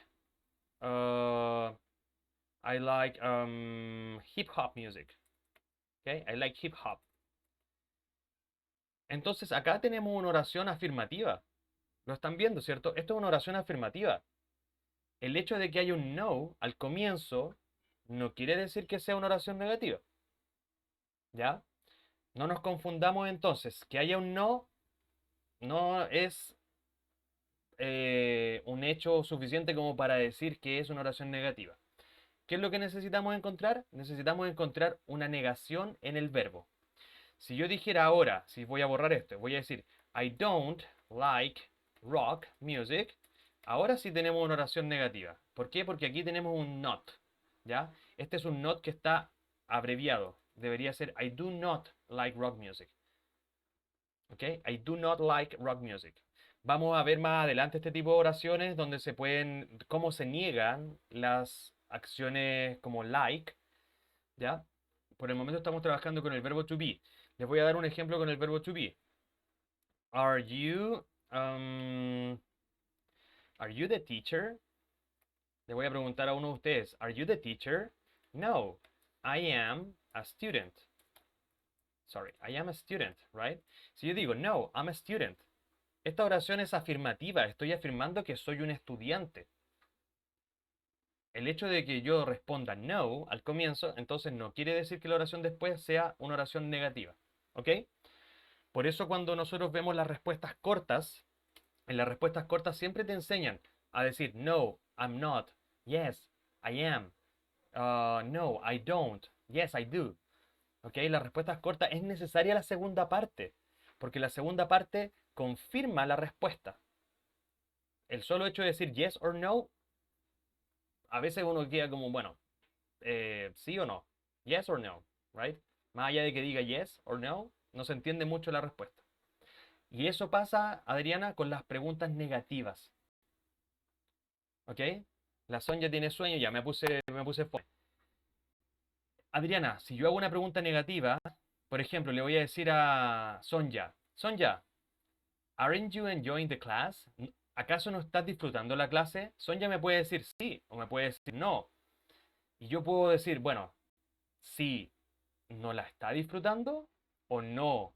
hip hop music. Okay? I like hip hop. Entonces acá tenemos una oración afirmativa. Lo están viendo, ¿cierto? Esto es una oración afirmativa. El hecho de que haya un no al comienzo no quiere decir que sea una oración negativa. ¿Ya? No nos confundamos entonces. Que haya un no es un hecho suficiente como para decir que es una oración negativa. ¿Qué es lo que necesitamos encontrar? Necesitamos encontrar una negación en el verbo. Si yo dijera ahora, si voy a borrar esto, voy a decir I don't like rock music. Ahora sí tenemos una oración negativa. ¿Por qué? Porque aquí tenemos un not. ¿Ya? Este es un not que está abreviado. Debería ser I do not like rock music. ¿Ok? I do not like rock music. Vamos a ver más adelante este tipo de oraciones donde se pueden, cómo se niegan las acciones como like. ¿Ya? Por el momento estamos trabajando con el verbo to be. Les voy a dar un ejemplo con el verbo to be. Are you the teacher? Le voy a preguntar a uno de ustedes. Are you the teacher? No, I am a student. Sorry, I am a student, right? Si yo digo, no, I'm a student. Esta oración es afirmativa. Estoy afirmando que soy un estudiante. El hecho de que yo responda no al comienzo, entonces no quiere decir que la oración después sea una oración negativa. ¿Ok? Por eso cuando nosotros vemos las respuestas cortas, en las respuestas cortas siempre te enseñan a decir no, I'm not, yes, I am, no, I don't, yes, I do. ¿Ok? Las respuestas cortas es necesaria la segunda parte, porque la segunda parte confirma la respuesta. El solo hecho de decir yes or no, a veces uno queda como, bueno, sí o no, yes or no, right? Más allá de que diga yes or no, no se entiende mucho la respuesta. Y eso pasa, Adriana, con las preguntas negativas. ¿Ok? La Sonja tiene sueño, ya me puse fome. Adriana, si yo hago una pregunta negativa, por ejemplo, le voy a decir a Sonja, Sonja, ¿aren't you enjoying the class? ¿Acaso no estás disfrutando la clase? Sonja me puede decir sí o me puede decir no. Y yo puedo decir, bueno, sí, ¿no la está disfrutando? O no,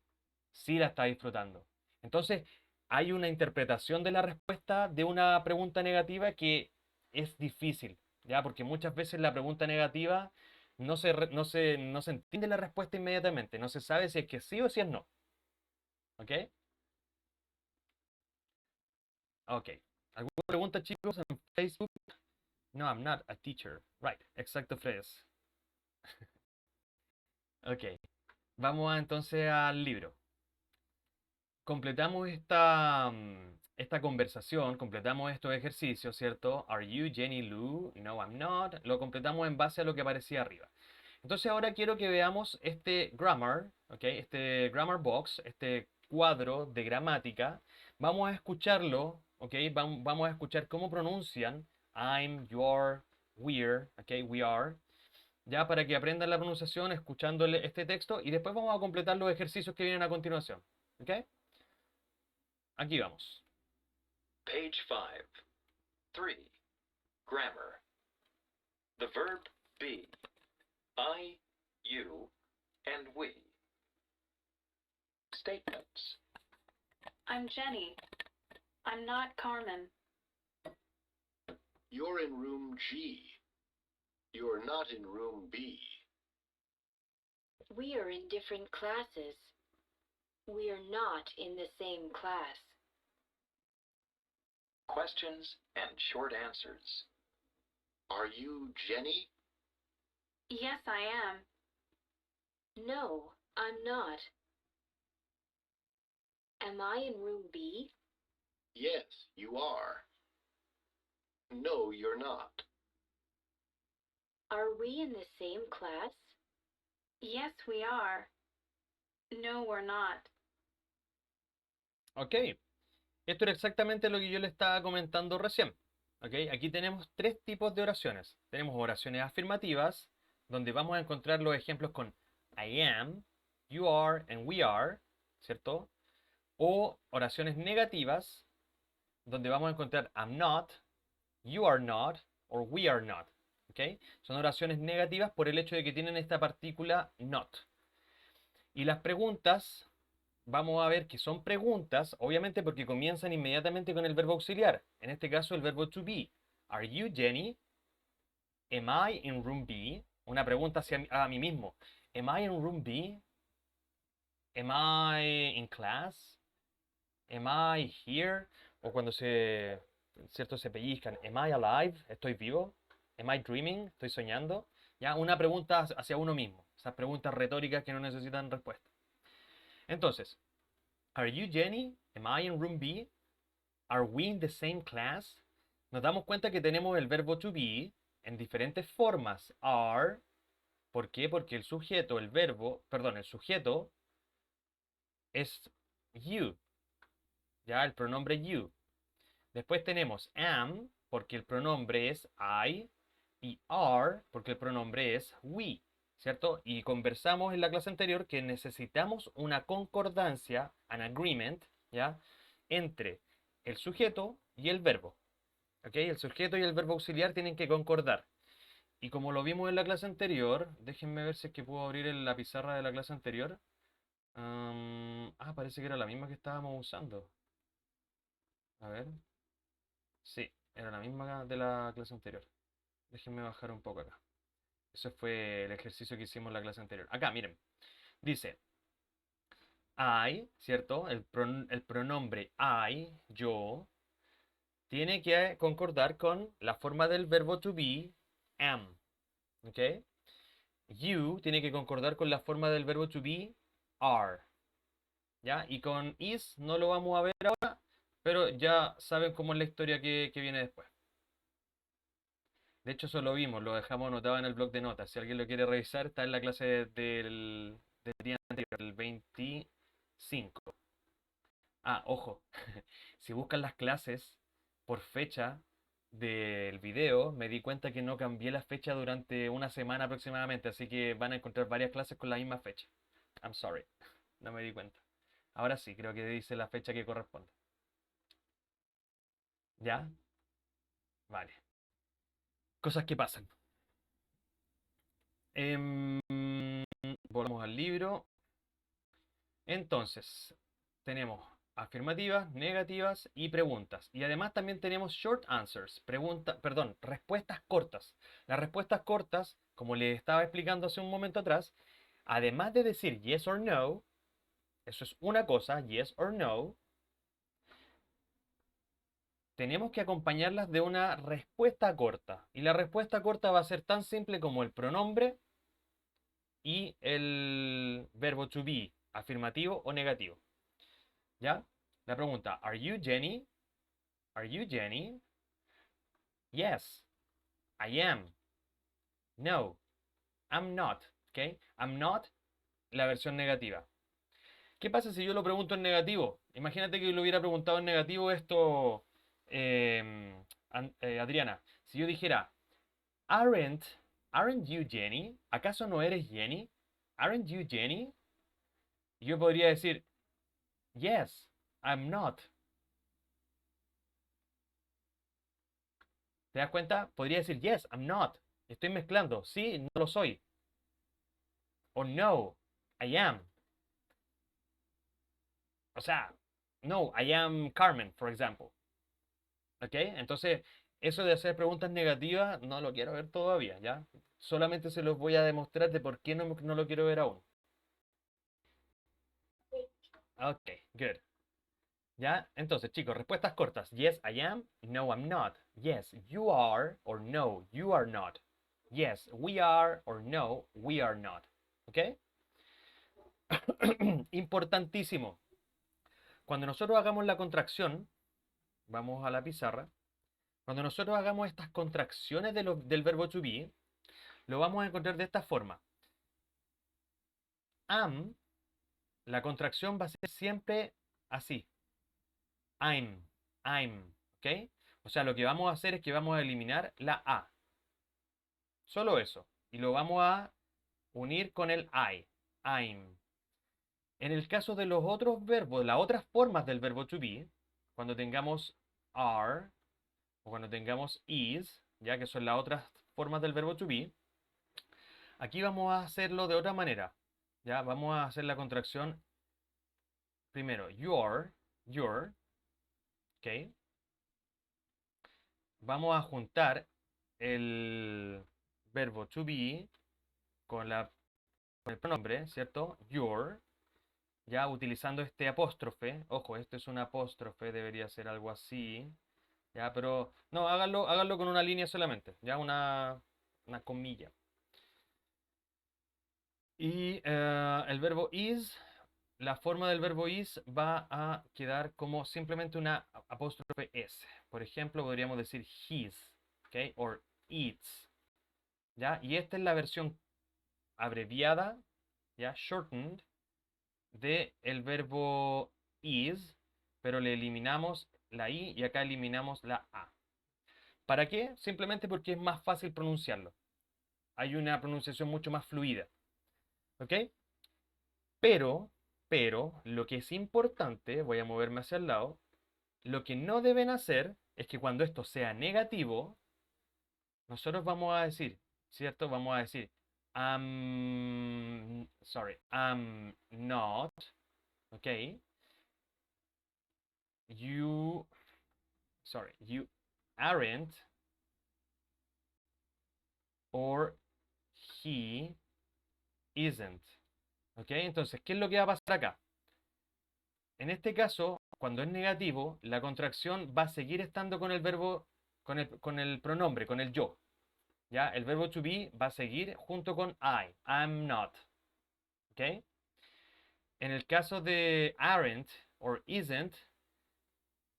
sí la está disfrutando. Entonces, hay una interpretación de la respuesta de una pregunta negativa que es difícil, ¿ya? Porque muchas veces la pregunta negativa no se entiende la respuesta inmediatamente, no se sabe si es que sí o si es no. ¿Ok? Ok. ¿Alguna pregunta, chicos, en Facebook? No, I'm not a teacher. Right, exacto, Fredes. Ok. Vamos entonces al libro. Completamos esta conversación, completamos estos ejercicios, ¿cierto? Are you Jenny Lou? No, I'm not. Lo completamos en base a lo que aparecía arriba. Entonces ahora quiero que veamos este grammar, ¿ok? Este grammar box, este cuadro de gramática. Vamos a escucharlo, ¿ok? Vamos a escuchar cómo pronuncian I'm, you're, we're, ¿ok? We are. Ya para que aprendan la pronunciación escuchándole este texto y después vamos a completar los ejercicios que vienen a continuación, ¿ok? Aquí vamos. Page 5. 3. Grammar. The verb be. I, you, and we. Statements. I'm Jenny. I'm not Carmen. You're in room G. You're not in room B. We are in different classes. We are not in the same class. Questions and short answers. Are you Jenny? Yes, I am. No, I'm not. Am I in room B? Yes, you are. No, you're not. Are we in the same class? Yes, we are. No, we're not. Ok, esto era exactamente lo que yo le estaba comentando recién. Ok, aquí tenemos tres tipos de oraciones. Tenemos oraciones afirmativas, donde vamos a encontrar los ejemplos con I am, you are, and we are, ¿cierto? O oraciones negativas, donde vamos a encontrar I'm not, you are not, or we are not. ¿Ok? Son oraciones negativas por el hecho de que tienen esta partícula not. Y las preguntas, vamos a ver que son preguntas, obviamente porque comienzan inmediatamente con el verbo auxiliar. En este caso el verbo to be. Are you Jenny? Am I in room B? Una pregunta hacia a mí mismo. Am I in room B? Am I in class? Am I here? O cuando ¿cierto? Se pellizcan. Am I alive? ¿Estoy vivo? Am I dreaming? ¿Estoy soñando? Ya, una pregunta hacia uno mismo. Esas preguntas retóricas que no necesitan respuesta. Entonces, are you Jenny? Am I in room B? Are we in the same class? Nos damos cuenta que tenemos el verbo to be en diferentes formas. Are. ¿Por qué? Porque el sujeto, el sujeto es you. Ya, el pronombre you. Después tenemos am, porque el pronombre es I. Y are, porque el pronombre es we. ¿Cierto? Y conversamos en la clase anterior que necesitamos una concordancia, an agreement, ¿ya? Entre el sujeto y el verbo. ¿Ok? El sujeto y el verbo auxiliar tienen que concordar. Y como lo vimos en la clase anterior, déjenme ver si es que puedo abrir la pizarra de la clase anterior. Parece que era la misma que estábamos usando. A ver. Sí, era la misma de la clase anterior. Déjenme bajar un poco acá. Eso fue el ejercicio que hicimos en la clase anterior. Acá, miren. Dice, I, ¿cierto? El pronombre I, yo, tiene que concordar con la forma del verbo to be, am. ¿Ok? You tiene que concordar con la forma del verbo to be, are. ¿Ya? Y con is no lo vamos a ver ahora, pero ya saben cómo es la historia que viene después. De hecho, eso lo vimos, lo dejamos anotado en el blog de notas. Si alguien lo quiere revisar, está en la clase del día anterior, el 25. Ojo, si buscan las clases por fecha del video, me di cuenta que no cambié la fecha durante una semana aproximadamente, así que van a encontrar varias clases con la misma fecha. I'm sorry, no me di cuenta. Ahora sí, creo que dice la fecha que corresponde. ¿Ya? Vale. Cosas que pasan. Volvamos al libro. Entonces, tenemos afirmativas, negativas y preguntas. Y además también tenemos short answers, respuestas cortas. Las respuestas cortas, como les estaba explicando hace un momento atrás, además de decir yes or no, eso es una cosa, yes or no, tenemos que acompañarlas de una respuesta corta. Y la respuesta corta va a ser tan simple como el pronombre y el verbo to be, afirmativo o negativo. ¿Ya? La pregunta, ¿Are you Jenny? ¿Are you Jenny? Yes, I am. No, I'm not. ¿Ok? I'm not, la versión negativa. ¿Qué pasa si yo lo pregunto en negativo? Imagínate que lo hubiera preguntado en negativo esto, Adriana. Si yo dijera, aren't you Jenny? ¿Acaso no eres Jenny? Aren't you Jenny? Yo podría decir, yes, I'm not. ¿Te das cuenta? Podría decir, yes, I'm not. Estoy mezclando. Sí, no lo soy. O no, I am. O sea, no, I am Carmen, for example. ¿Ok? Entonces, eso de hacer preguntas negativas no lo quiero ver todavía, ¿ya? Solamente se los voy a demostrar de por qué no lo quiero ver aún. Ok, good. ¿Ya? Entonces, chicos, respuestas cortas. Yes, I am. No, I'm not. Yes, you are. Or no, you are not. Yes, we are. Or no, we are not. ¿Ok? Importantísimo. Cuando nosotros hagamos la contracción, vamos a la pizarra. Cuando nosotros hagamos estas contracciones del verbo to be, lo vamos a encontrar de esta forma. Am, la contracción va a ser siempre así. I'm, ¿ok? O sea, lo que vamos a hacer es que vamos a eliminar la A. Solo eso. Y lo vamos a unir con el I'm. En el caso de los otros verbos, las otras formas del verbo to be, cuando tengamos are o cuando tengamos is, ya que son las otras formas del verbo to be, aquí vamos a hacerlo de otra manera. Ya, vamos a hacer la contracción primero, your, ¿ok? Vamos a juntar el verbo to be con el pronombre, ¿cierto? Your, ya utilizando este apóstrofe. Ojo, esto es un apóstrofe, debería ser algo así. Ya, pero no, háganlo con una línea solamente, ya una comilla. Y el verbo is, la forma del verbo is va a quedar como simplemente una apóstrofe s. Por ejemplo, podríamos decir his, ¿ok? Or its, ¿ya? Y esta es la versión abreviada, ¿ya? Shortened, de el verbo is, pero le eliminamos la i y acá eliminamos la a. ¿Para qué? Simplemente porque es más fácil pronunciarlo. Hay una pronunciación mucho más fluida. ¿Ok? Pero, lo que es importante, voy a moverme hacia el lado, lo que no deben hacer es que cuando esto sea negativo, nosotros vamos a decir, ¿cierto? Vamos a decir, I'm not, ¿ok? You aren't, or he isn't. ¿Ok? Entonces, ¿qué es lo que va a pasar acá? En este caso, cuando es negativo, la contracción va a seguir estando con el verbo, con el pronombre, con el yo. ¿Ya? El verbo to be va a seguir junto con I'm not. ¿Ok? En el caso de aren't or isn't,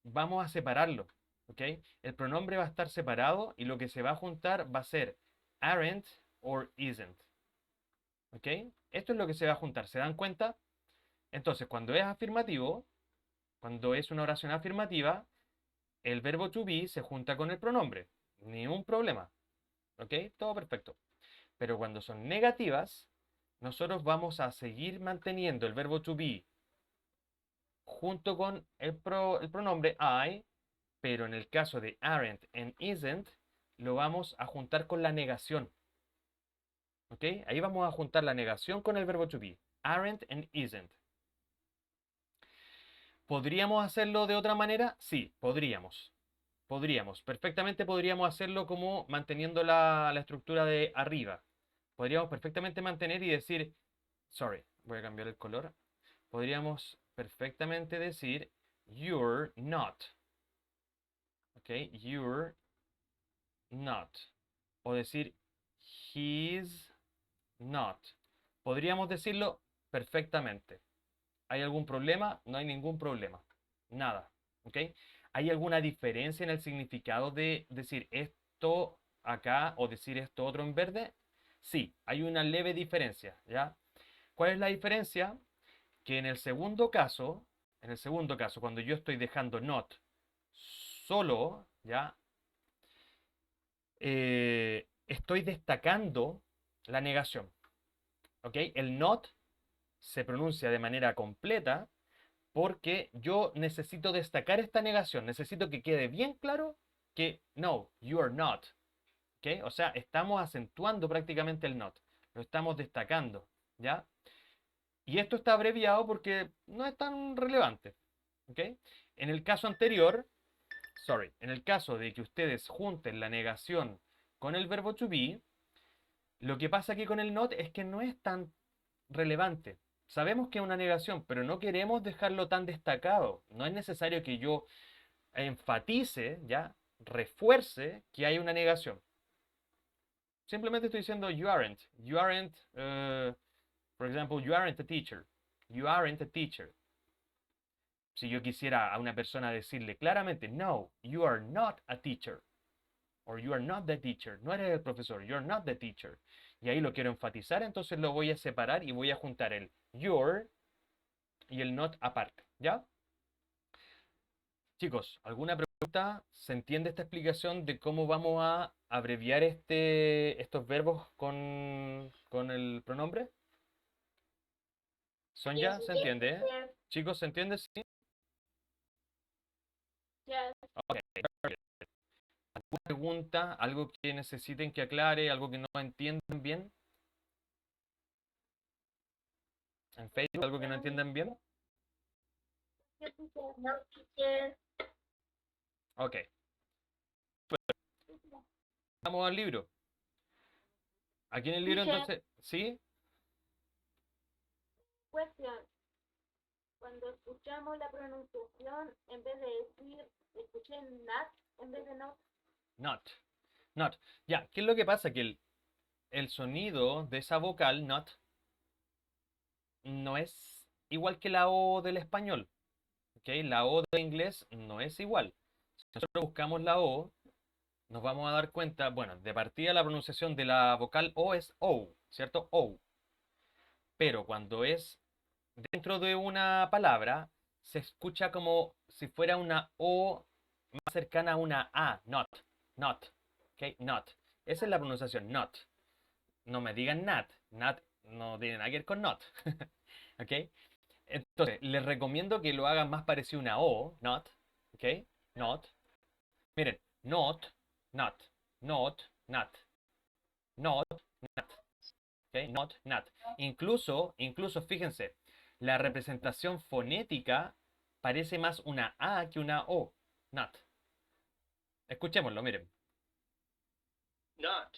vamos a separarlo. ¿Ok? El pronombre va a estar separado y lo que se va a juntar va a ser aren't or isn't. ¿Ok? Esto es lo que se va a juntar. ¿Se dan cuenta? Entonces, cuando es afirmativo, cuando es una oración afirmativa, el verbo to be se junta con el pronombre. Ni un problema. ¿Ok? Todo perfecto. Pero cuando son negativas, nosotros vamos a seguir manteniendo el verbo to be junto con el pronombre I, pero en el caso de aren't and isn't, lo vamos a juntar con la negación. ¿Ok? Ahí vamos a juntar la negación con el verbo to be. Aren't and isn't. ¿Podríamos hacerlo de otra manera? Sí, podríamos. Perfectamente podríamos hacerlo como manteniendo la estructura de arriba. Podríamos perfectamente mantener y decir, voy a cambiar el color. Podríamos perfectamente decir, you're not. ¿Ok? You're not. O decir, he's not. Podríamos decirlo perfectamente. ¿Hay algún problema? No hay ningún problema. Nada. ¿Ok? ¿Hay alguna diferencia en el significado de decir esto acá o decir esto otro en verde? Sí, hay una leve diferencia, ¿ya? ¿Cuál es la diferencia? Que en el segundo caso, cuando yo estoy dejando not solo, ¿ya? Estoy destacando la negación, ¿ok? El not se pronuncia de manera completa porque yo necesito destacar esta negación, necesito que quede bien claro que no, you are not, ¿ok? O sea, estamos acentuando prácticamente el not, lo estamos destacando, ¿ya? Y esto está abreviado porque no es tan relevante, ¿ok? En el caso anterior, en el caso de que ustedes junten la negación con el verbo to be, lo que pasa aquí con el not es que no es tan relevante. Sabemos que es una negación, pero no queremos dejarlo tan destacado. No es necesario que yo enfatice, ya, refuerce que hay una negación. Simplemente estoy diciendo you aren't. You aren't, por ejemplo, you aren't a teacher. You aren't a teacher. Si yo quisiera a una persona decirle claramente, no, you are not a teacher. Or you are not the teacher. No eres el profesor, you are not the teacher. Y ahí lo quiero enfatizar, entonces lo voy a separar y voy a juntar el your y el not aparte, ¿ya? Chicos, ¿alguna pregunta? ¿Se entiende esta explicación de cómo vamos a abreviar estos verbos con el pronombre? Sonia, ¿se entiende? Yes. Chicos, ¿se entiende? Sí. Yes. Ok, perfecto. ¿Alguna pregunta? ¿Algo que necesiten que aclare? ¿Algo que no entiendan bien? ¿En Facebook? ¿Algo que no entiendan bien? Yes, teacher. No, teacher. Ok. Vamos al libro. Aquí en el libro Teacher. entonces, ¿sí? Cuestión. Cuando escuchamos la pronunciación, en vez de decir, escuché not, en vez de no. Not. Not. Ya, ¿qué es lo que pasa? Que el sonido de esa vocal, not, no es igual que la O del español. ¿Ok? La O de inglés no es igual. Si nosotros buscamos la O, nos vamos a dar cuenta, bueno, de partida la pronunciación de la vocal O es O, ¿cierto? O. Pero cuando es dentro de una palabra, se escucha como si fuera una O más cercana a una A, not, not, ¿ok? Not. Esa es la pronunciación, not. No me digan not, not no tiene nada que ver con not, ¿ok? Entonces, les recomiendo que lo hagan más parecido a una O, not, ¿ok? Not. Miren, not, not, not, not, not, not, ¿ok? Not, not. Incluso, fíjense, la representación fonética parece más una A que una O, not. Escuchémoslo, miren. Not.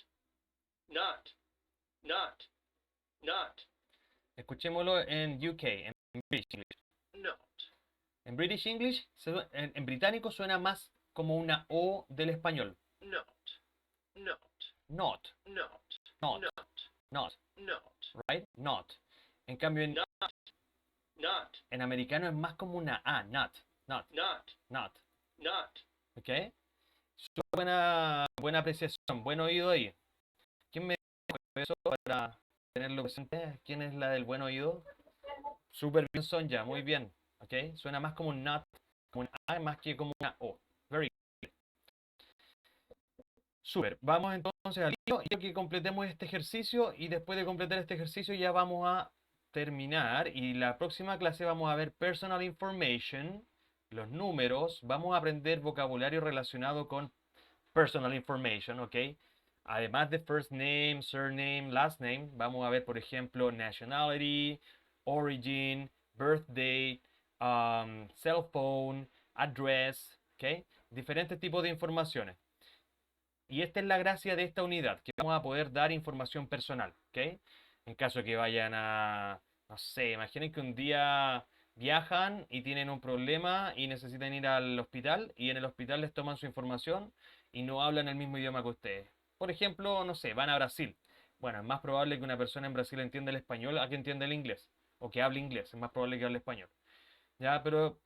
Not. Not. Not. Escuchémoslo en UK, en British English. Not. En British English, en británico suena más como una O del español. Not. Not. Not, Not. not, Not. not, Not. right? Not. En cambio, Not. Not. en americano es más como una A, not, not, Not. not. Not. ¿Ok? Buena apreciación, buen oído ahí. ¿Quién me dijo eso para tenerlo presente? ¿Quién es la del buen oído? Súper bien, Sonja, muy bien. ¿Ok? Suena más como un not, como un A más que como una O. Very good. Súper. Vamos entonces al libro. Quiero que completemos este ejercicio y después de completar este ejercicio ya vamos a terminar. Y la próxima clase vamos a ver personal information, los números. Vamos a aprender vocabulario relacionado con personal information, ¿ok? Además de first name, surname, last name, vamos a ver, por ejemplo, nationality, origin, birth date, cell phone, address, ¿ok? Diferentes tipos de informaciones. Y esta es la gracia de esta unidad, que vamos a poder dar información personal, ¿ok? En caso que vayan a, no sé, imaginen que un día viajan y tienen un problema y necesitan ir al hospital y en el hospital les toman su información y no hablan el mismo idioma que ustedes. Por ejemplo, no sé, van a Brasil. Bueno, es más probable que una persona en Brasil entienda el español a que entienda el inglés o que hable inglés, es más probable que hable español. Ya, pero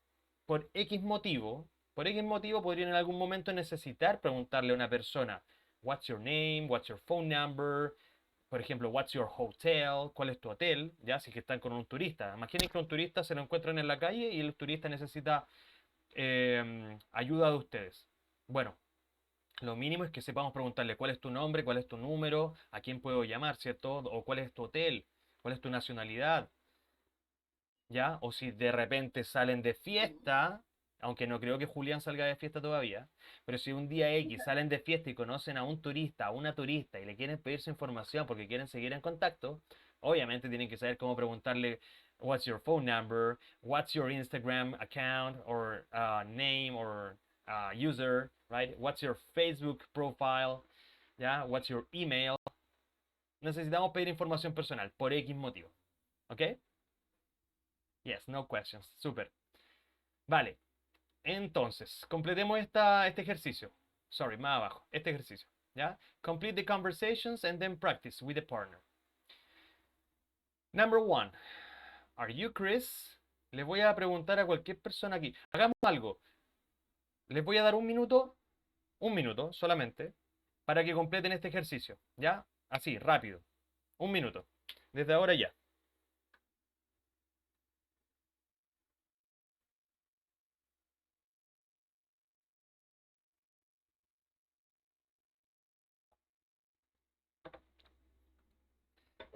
por X motivo podrían en algún momento necesitar preguntarle a una persona, what's your name, what's your phone number, Por ejemplo, what's your hotel? ¿Cuál es tu hotel? Ya, si es que están con un turista. Imaginen que un turista se lo encuentran en la calle y el turista necesita ayuda de ustedes. Bueno, lo mínimo es que sepamos preguntarle cuál es tu nombre, cuál es tu número, a quién puedo llamar, ¿cierto? O cuál es tu hotel, cuál es tu nacionalidad, ¿ya? O si de repente salen de fiesta, aunque no creo que Julián salga de fiesta todavía, pero si un día X salen de fiesta y conocen a un turista, a una turista y le quieren pedir su información porque quieren seguir en contacto, obviamente tienen que saber cómo preguntarle what's your phone number, what's your Instagram account or name or user, right? What's your Facebook profile, ¿ya? What's your email. Necesitamos pedir información personal por X motivo, ¿ok? Yes, no questions. Super. Vale. Entonces, completemos este ejercicio. Sorry, más abajo. Este ejercicio. ¿Ya? Complete the conversations and then practice with the partner. Number 1. Are you Chris? Les voy a preguntar a cualquier persona aquí. Hagamos algo. Les voy a dar un minuto solamente, para que completen este ejercicio. ¿Ya? Así, rápido. Un minuto. Desde ahora ya.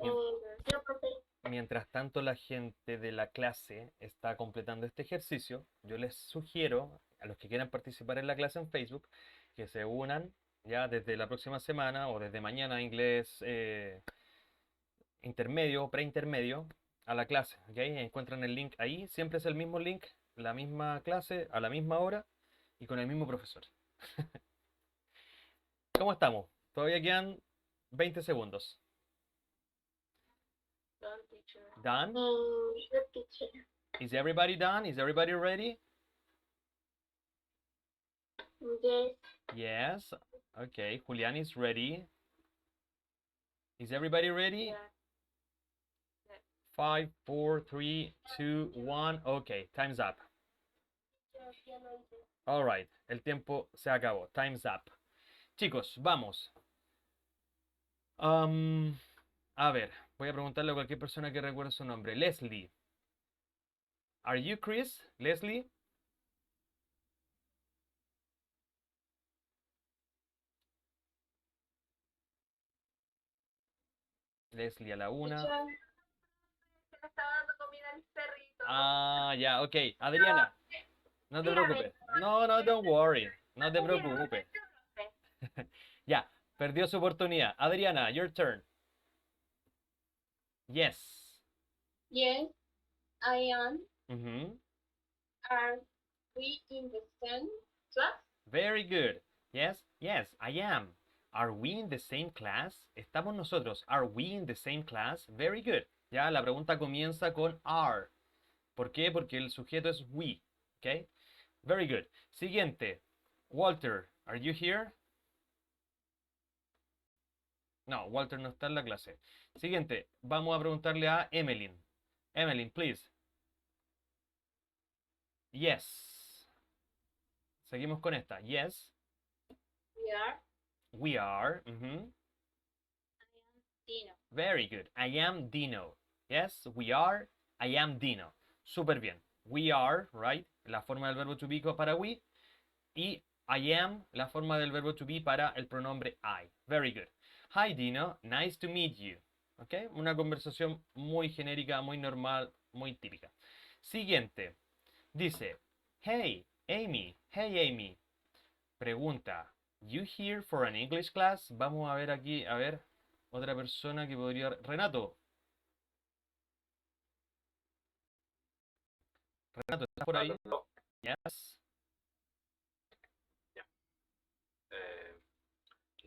Yo pasé. Mientras tanto, la gente de la clase está completando este ejercicio. Yo les sugiero a los que quieran participar en la clase en Facebook que se unan ya desde la próxima semana o desde mañana inglés intermedio o preintermedio a la clase. ¿Okay? Encuentran el link ahí. Siempre es el mismo link, la misma clase, a la misma hora y con el mismo profesor. ¿Cómo estamos? Todavía quedan 20 segundos. Don teacher. ¿Done? Good teacher. Is everybody done? Is everybody ready? Yes. Yes. Okay, Julian is ready. Is everybody ready? Yeah. 5, 4, 3, 2, 1. Okay, time's up. All right, el tiempo se acabó. Time's up. Chicos, vamos. A ver, voy a preguntarle a cualquier persona que recuerde su nombre. Leslie. Are you Chris? Leslie? Leslie a la una. Se me estaba dando comida al perrito. Ah, ya, ok. Adriana, no te preocupes. No, no, don't worry. No te preocupes. Ya, perdió su oportunidad. Adriana, your turn. Yes. Yes, I am. Mhm. Are we in the same class? Very good. Yes, yes, I am. Are we in the same class? ¿Estamos nosotros? Are we in the same class? Very good. Ya, la pregunta comienza con are. ¿Por qué? Porque el sujeto es we. ¿Ok? Very good. Siguiente. Walter, are you here? No, Walter no está en la clase. Siguiente. Vamos a preguntarle a Emmeline. Emmeline, please. Yes. Seguimos con esta. Yes. We are. We are. Mhm. Dino. Very good. I am Dino. Yes, we are. I am Dino. Súper bien. We are, right? La forma del verbo to be para we. Y I am, la forma del verbo to be para el pronombre I. Very good. Hi Dino, nice to meet you. ¿Ok? Una conversación muy genérica, muy normal, muy típica. Siguiente. Dice, hey Amy, pregunta, you here for an English class? Vamos a ver aquí, a ver, otra persona que podría... Renato. Renato, ¿estás por ahí? Yes.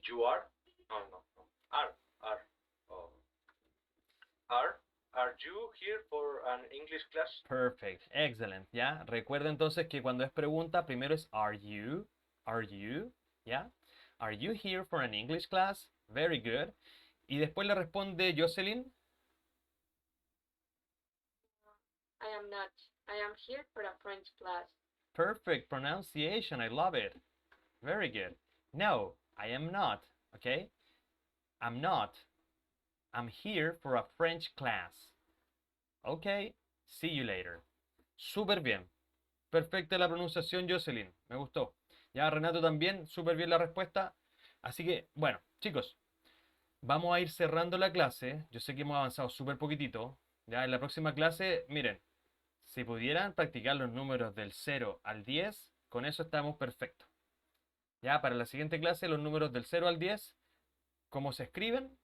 You are? Oh, no. Are. Oh. Are you here for an English class? Perfect, excellent, ¿ya? Recuerda entonces que cuando es pregunta, primero es are you, ¿ya? Are you here for an English class? Very good. Y después le responde Jocelyn. I am not. I am here for a French class. Perfect pronunciation, I love it. Very good. No, I am not, okay? I'm not. I'm here for a French class. Ok, see you later. Súper bien. Perfecta la pronunciación, Jocelyn. Me gustó. Ya, Renato también. Súper bien la respuesta. Así que, bueno, chicos, vamos a ir cerrando la clase. Yo sé que hemos avanzado súper poquitito. Ya, en la próxima clase, miren, si pudieran practicar los números del 0 al 10, con eso estamos perfectos. Ya, para la siguiente clase, los números del 0 al 10, cómo se escriben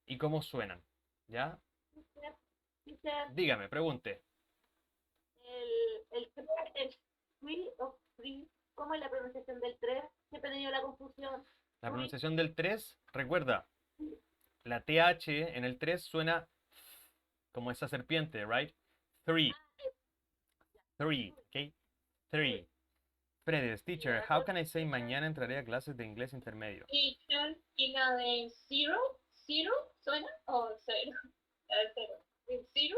y cómo suenan. ¿Ya? Teacher, Dígame, pregunte. el 3, el 3 of 3, ¿cómo es la pronunciación del 3? Siempre he tenido la confusión. La pronunciación del 3, recuerda, la TH en el 3 suena como esa serpiente, right? 3. 3, ¿ok? 3. Fredes, teacher, how can I say mañana entraré a clases de inglés intermedio? Teacher, y la de 0, 0, ¿suena? ¿O 0? El 0. ¿El 0?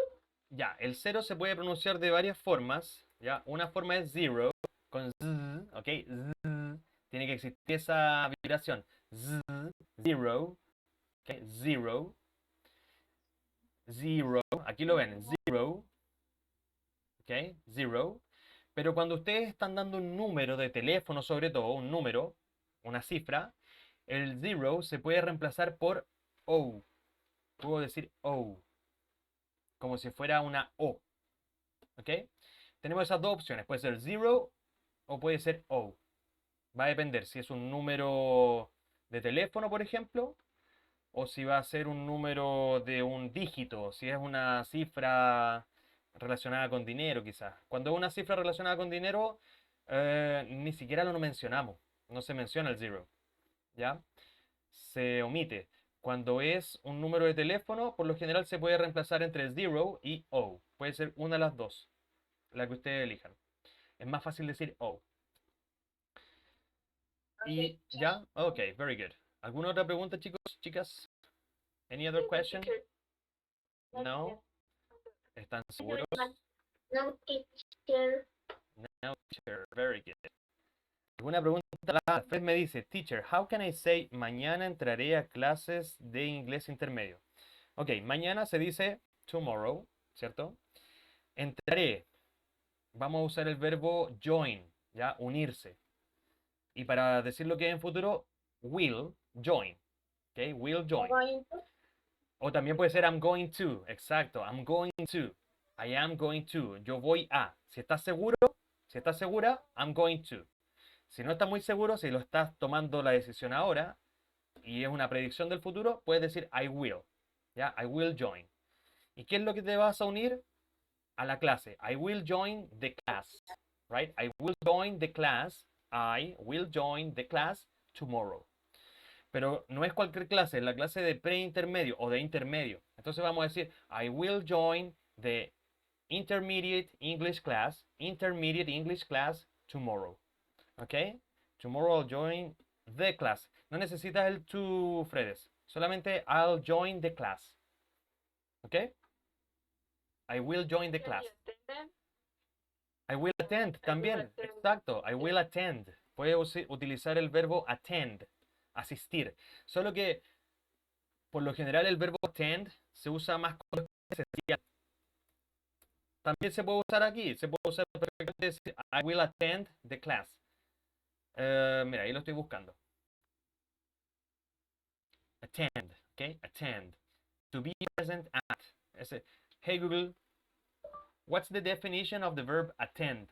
Ya, el 0 se puede pronunciar de varias formas, ¿ya? Una forma es 0, con z, ¿ok? Z. Tiene que existir esa vibración. Z, 0, ¿ok? 0. 0, aquí lo ven, 0, ¿ok? 0. Pero cuando ustedes están dando un número de teléfono, sobre todo, un número, una cifra, el 0 se puede reemplazar por O. Puedo decir O, como si fuera una O, ¿ok? Tenemos esas dos opciones, puede ser 0 o puede ser O. Va a depender si es un número de teléfono, por ejemplo, o si va a ser un número de un dígito, si es una cifra relacionada con dinero, quizás. Cuando es una cifra relacionada con dinero, ni siquiera lo mencionamos, no se menciona el 0, ¿ya? Se omite. Cuando es un número de teléfono, por lo general se puede reemplazar entre 0 y O. Puede ser una de las dos, la que ustedes elijan. Es más fácil decir O. Y ya, ok, very good. ¿Alguna otra pregunta, chicos, chicas? Any other question? No. ¿Están seguros? No, teacher. No, teacher. Very good. ¿Alguna pregunta? La Fred me dice, teacher, how can I say mañana entraré a clases de inglés intermedio? Ok, mañana se dice tomorrow, ¿cierto? Entraré. Vamos a usar el verbo join, ¿ya? Unirse. Y para decir lo que es en futuro, will join. ¿Ok? Will join. O también puede ser I'm going to. Exacto, I'm going to. I am going to. Yo voy a. Si estás seguro, si estás segura, I'm going to. Si no estás muy seguro, si lo estás tomando la decisión ahora y es una predicción del futuro, puedes decir I will. ¿Ya? I will join. ¿Y qué es lo que te vas a unir? A la clase. I will join the class. Right? I will join the class. I will join the class tomorrow. Pero no es cualquier clase, es la clase de preintermedio o de intermedio. Entonces vamos a decir, I will join the intermediate English class tomorrow. ¿Ok? Tomorrow I'll join the class. No necesitas el to, Fredes. Solamente I'll join the class. ¿Ok? I will join the class. I will attend también. Exacto. I will attend. Puedes utilizar el verbo attend. Asistir. Solo que por lo general el verbo attend se usa más con los presencial. También se puede usar aquí. Se puede usar perfectamente decir I will attend the class. Mira, ahí lo estoy buscando. Attend. ¿Ok? Attend. To be present at. Hey Google, what's the definition of the verb attend?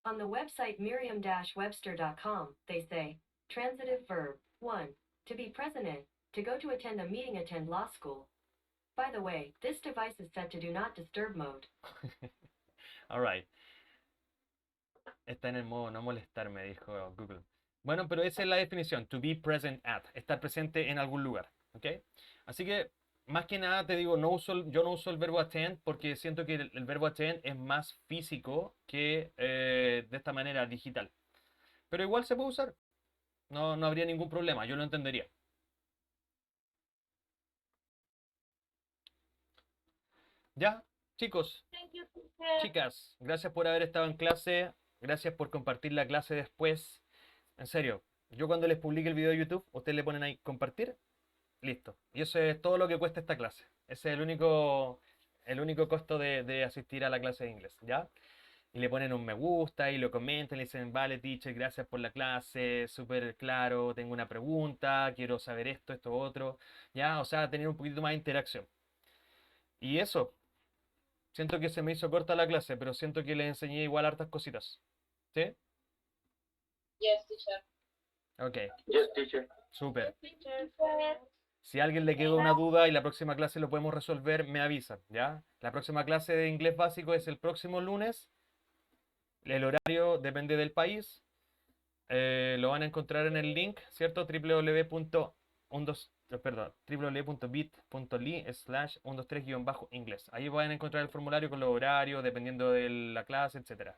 On the website merriam-webster.com, they say, transitive verb, 1, to be present in, to go to attend a meeting, attend law school. By the way, this device is set to do not disturb mode. All right. Está en el modo no molestar, me dijo Google. Bueno, pero esa es la definición, to be present at, estar presente en algún lugar, ¿ok? Así que, más que nada te digo, yo no uso el verbo attend porque siento que el verbo attend es más físico que de esta manera digital. Pero igual se puede usar, no habría ningún problema, yo lo entendería. Ya, chicos, Thank you, teacher. chicas, gracias por haber estado en clase, gracias por compartir la clase después. En serio, Yo cuando les publique el video de YouTube, ustedes le ponen ahí compartir, listo. Y eso es todo lo que cuesta esta clase. Ese es el único costo de asistir a la clase de inglés, ¿ya? Y le ponen un me gusta y lo comentan, le dicen, vale, teacher, gracias por la clase, súper claro, tengo una pregunta, quiero saber esto, esto, otro, ¿ya? O sea, tener un poquito más de interacción. Y eso, siento que se me hizo corta la clase, pero siento que les enseñé igual hartas cositas. ¿Sí? Yes, teacher. Ok, Yes, teacher. súper. Teacher. Si a alguien le quedó una duda y la próxima clase lo podemos resolver, me avisan, ¿ya? La próxima clase de inglés básico es el próximo lunes. El horario depende del país. Lo van a encontrar en el link, ¿cierto? www.bit.ly/123-inglés. Ahí van a encontrar el formulario con los horarios, dependiendo de la clase, etc.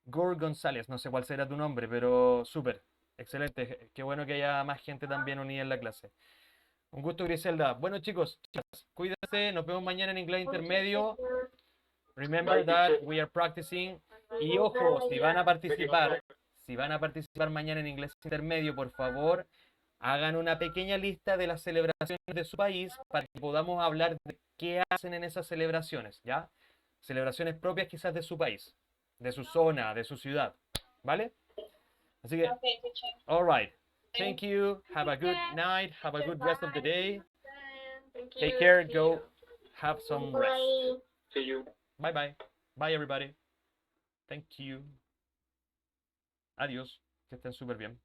Gore González, no sé cuál será tu nombre, pero súper, excelente. Qué bueno que haya más gente también unida en la clase. Un gusto, Griselda. Bueno, chicos, chicas, cuídense. Nos vemos mañana en inglés intermedio. Remember that we are practicing. Y ojo, si van a participar mañana en inglés intermedio, por favor, hagan una pequeña lista de las celebraciones de su país para que podamos hablar de qué hacen en esas celebraciones, ¿ya? Celebraciones propias quizás de su país, de su zona, de su ciudad, ¿vale? Así que, Okay, teacher. all right. Thank you. Have a good night. Have a good rest of the day. Thank you. Take care. See Go you. have some rest. Bye. See you. Bye bye. Bye everybody. Thank you. Adiós. Que estén súper bien.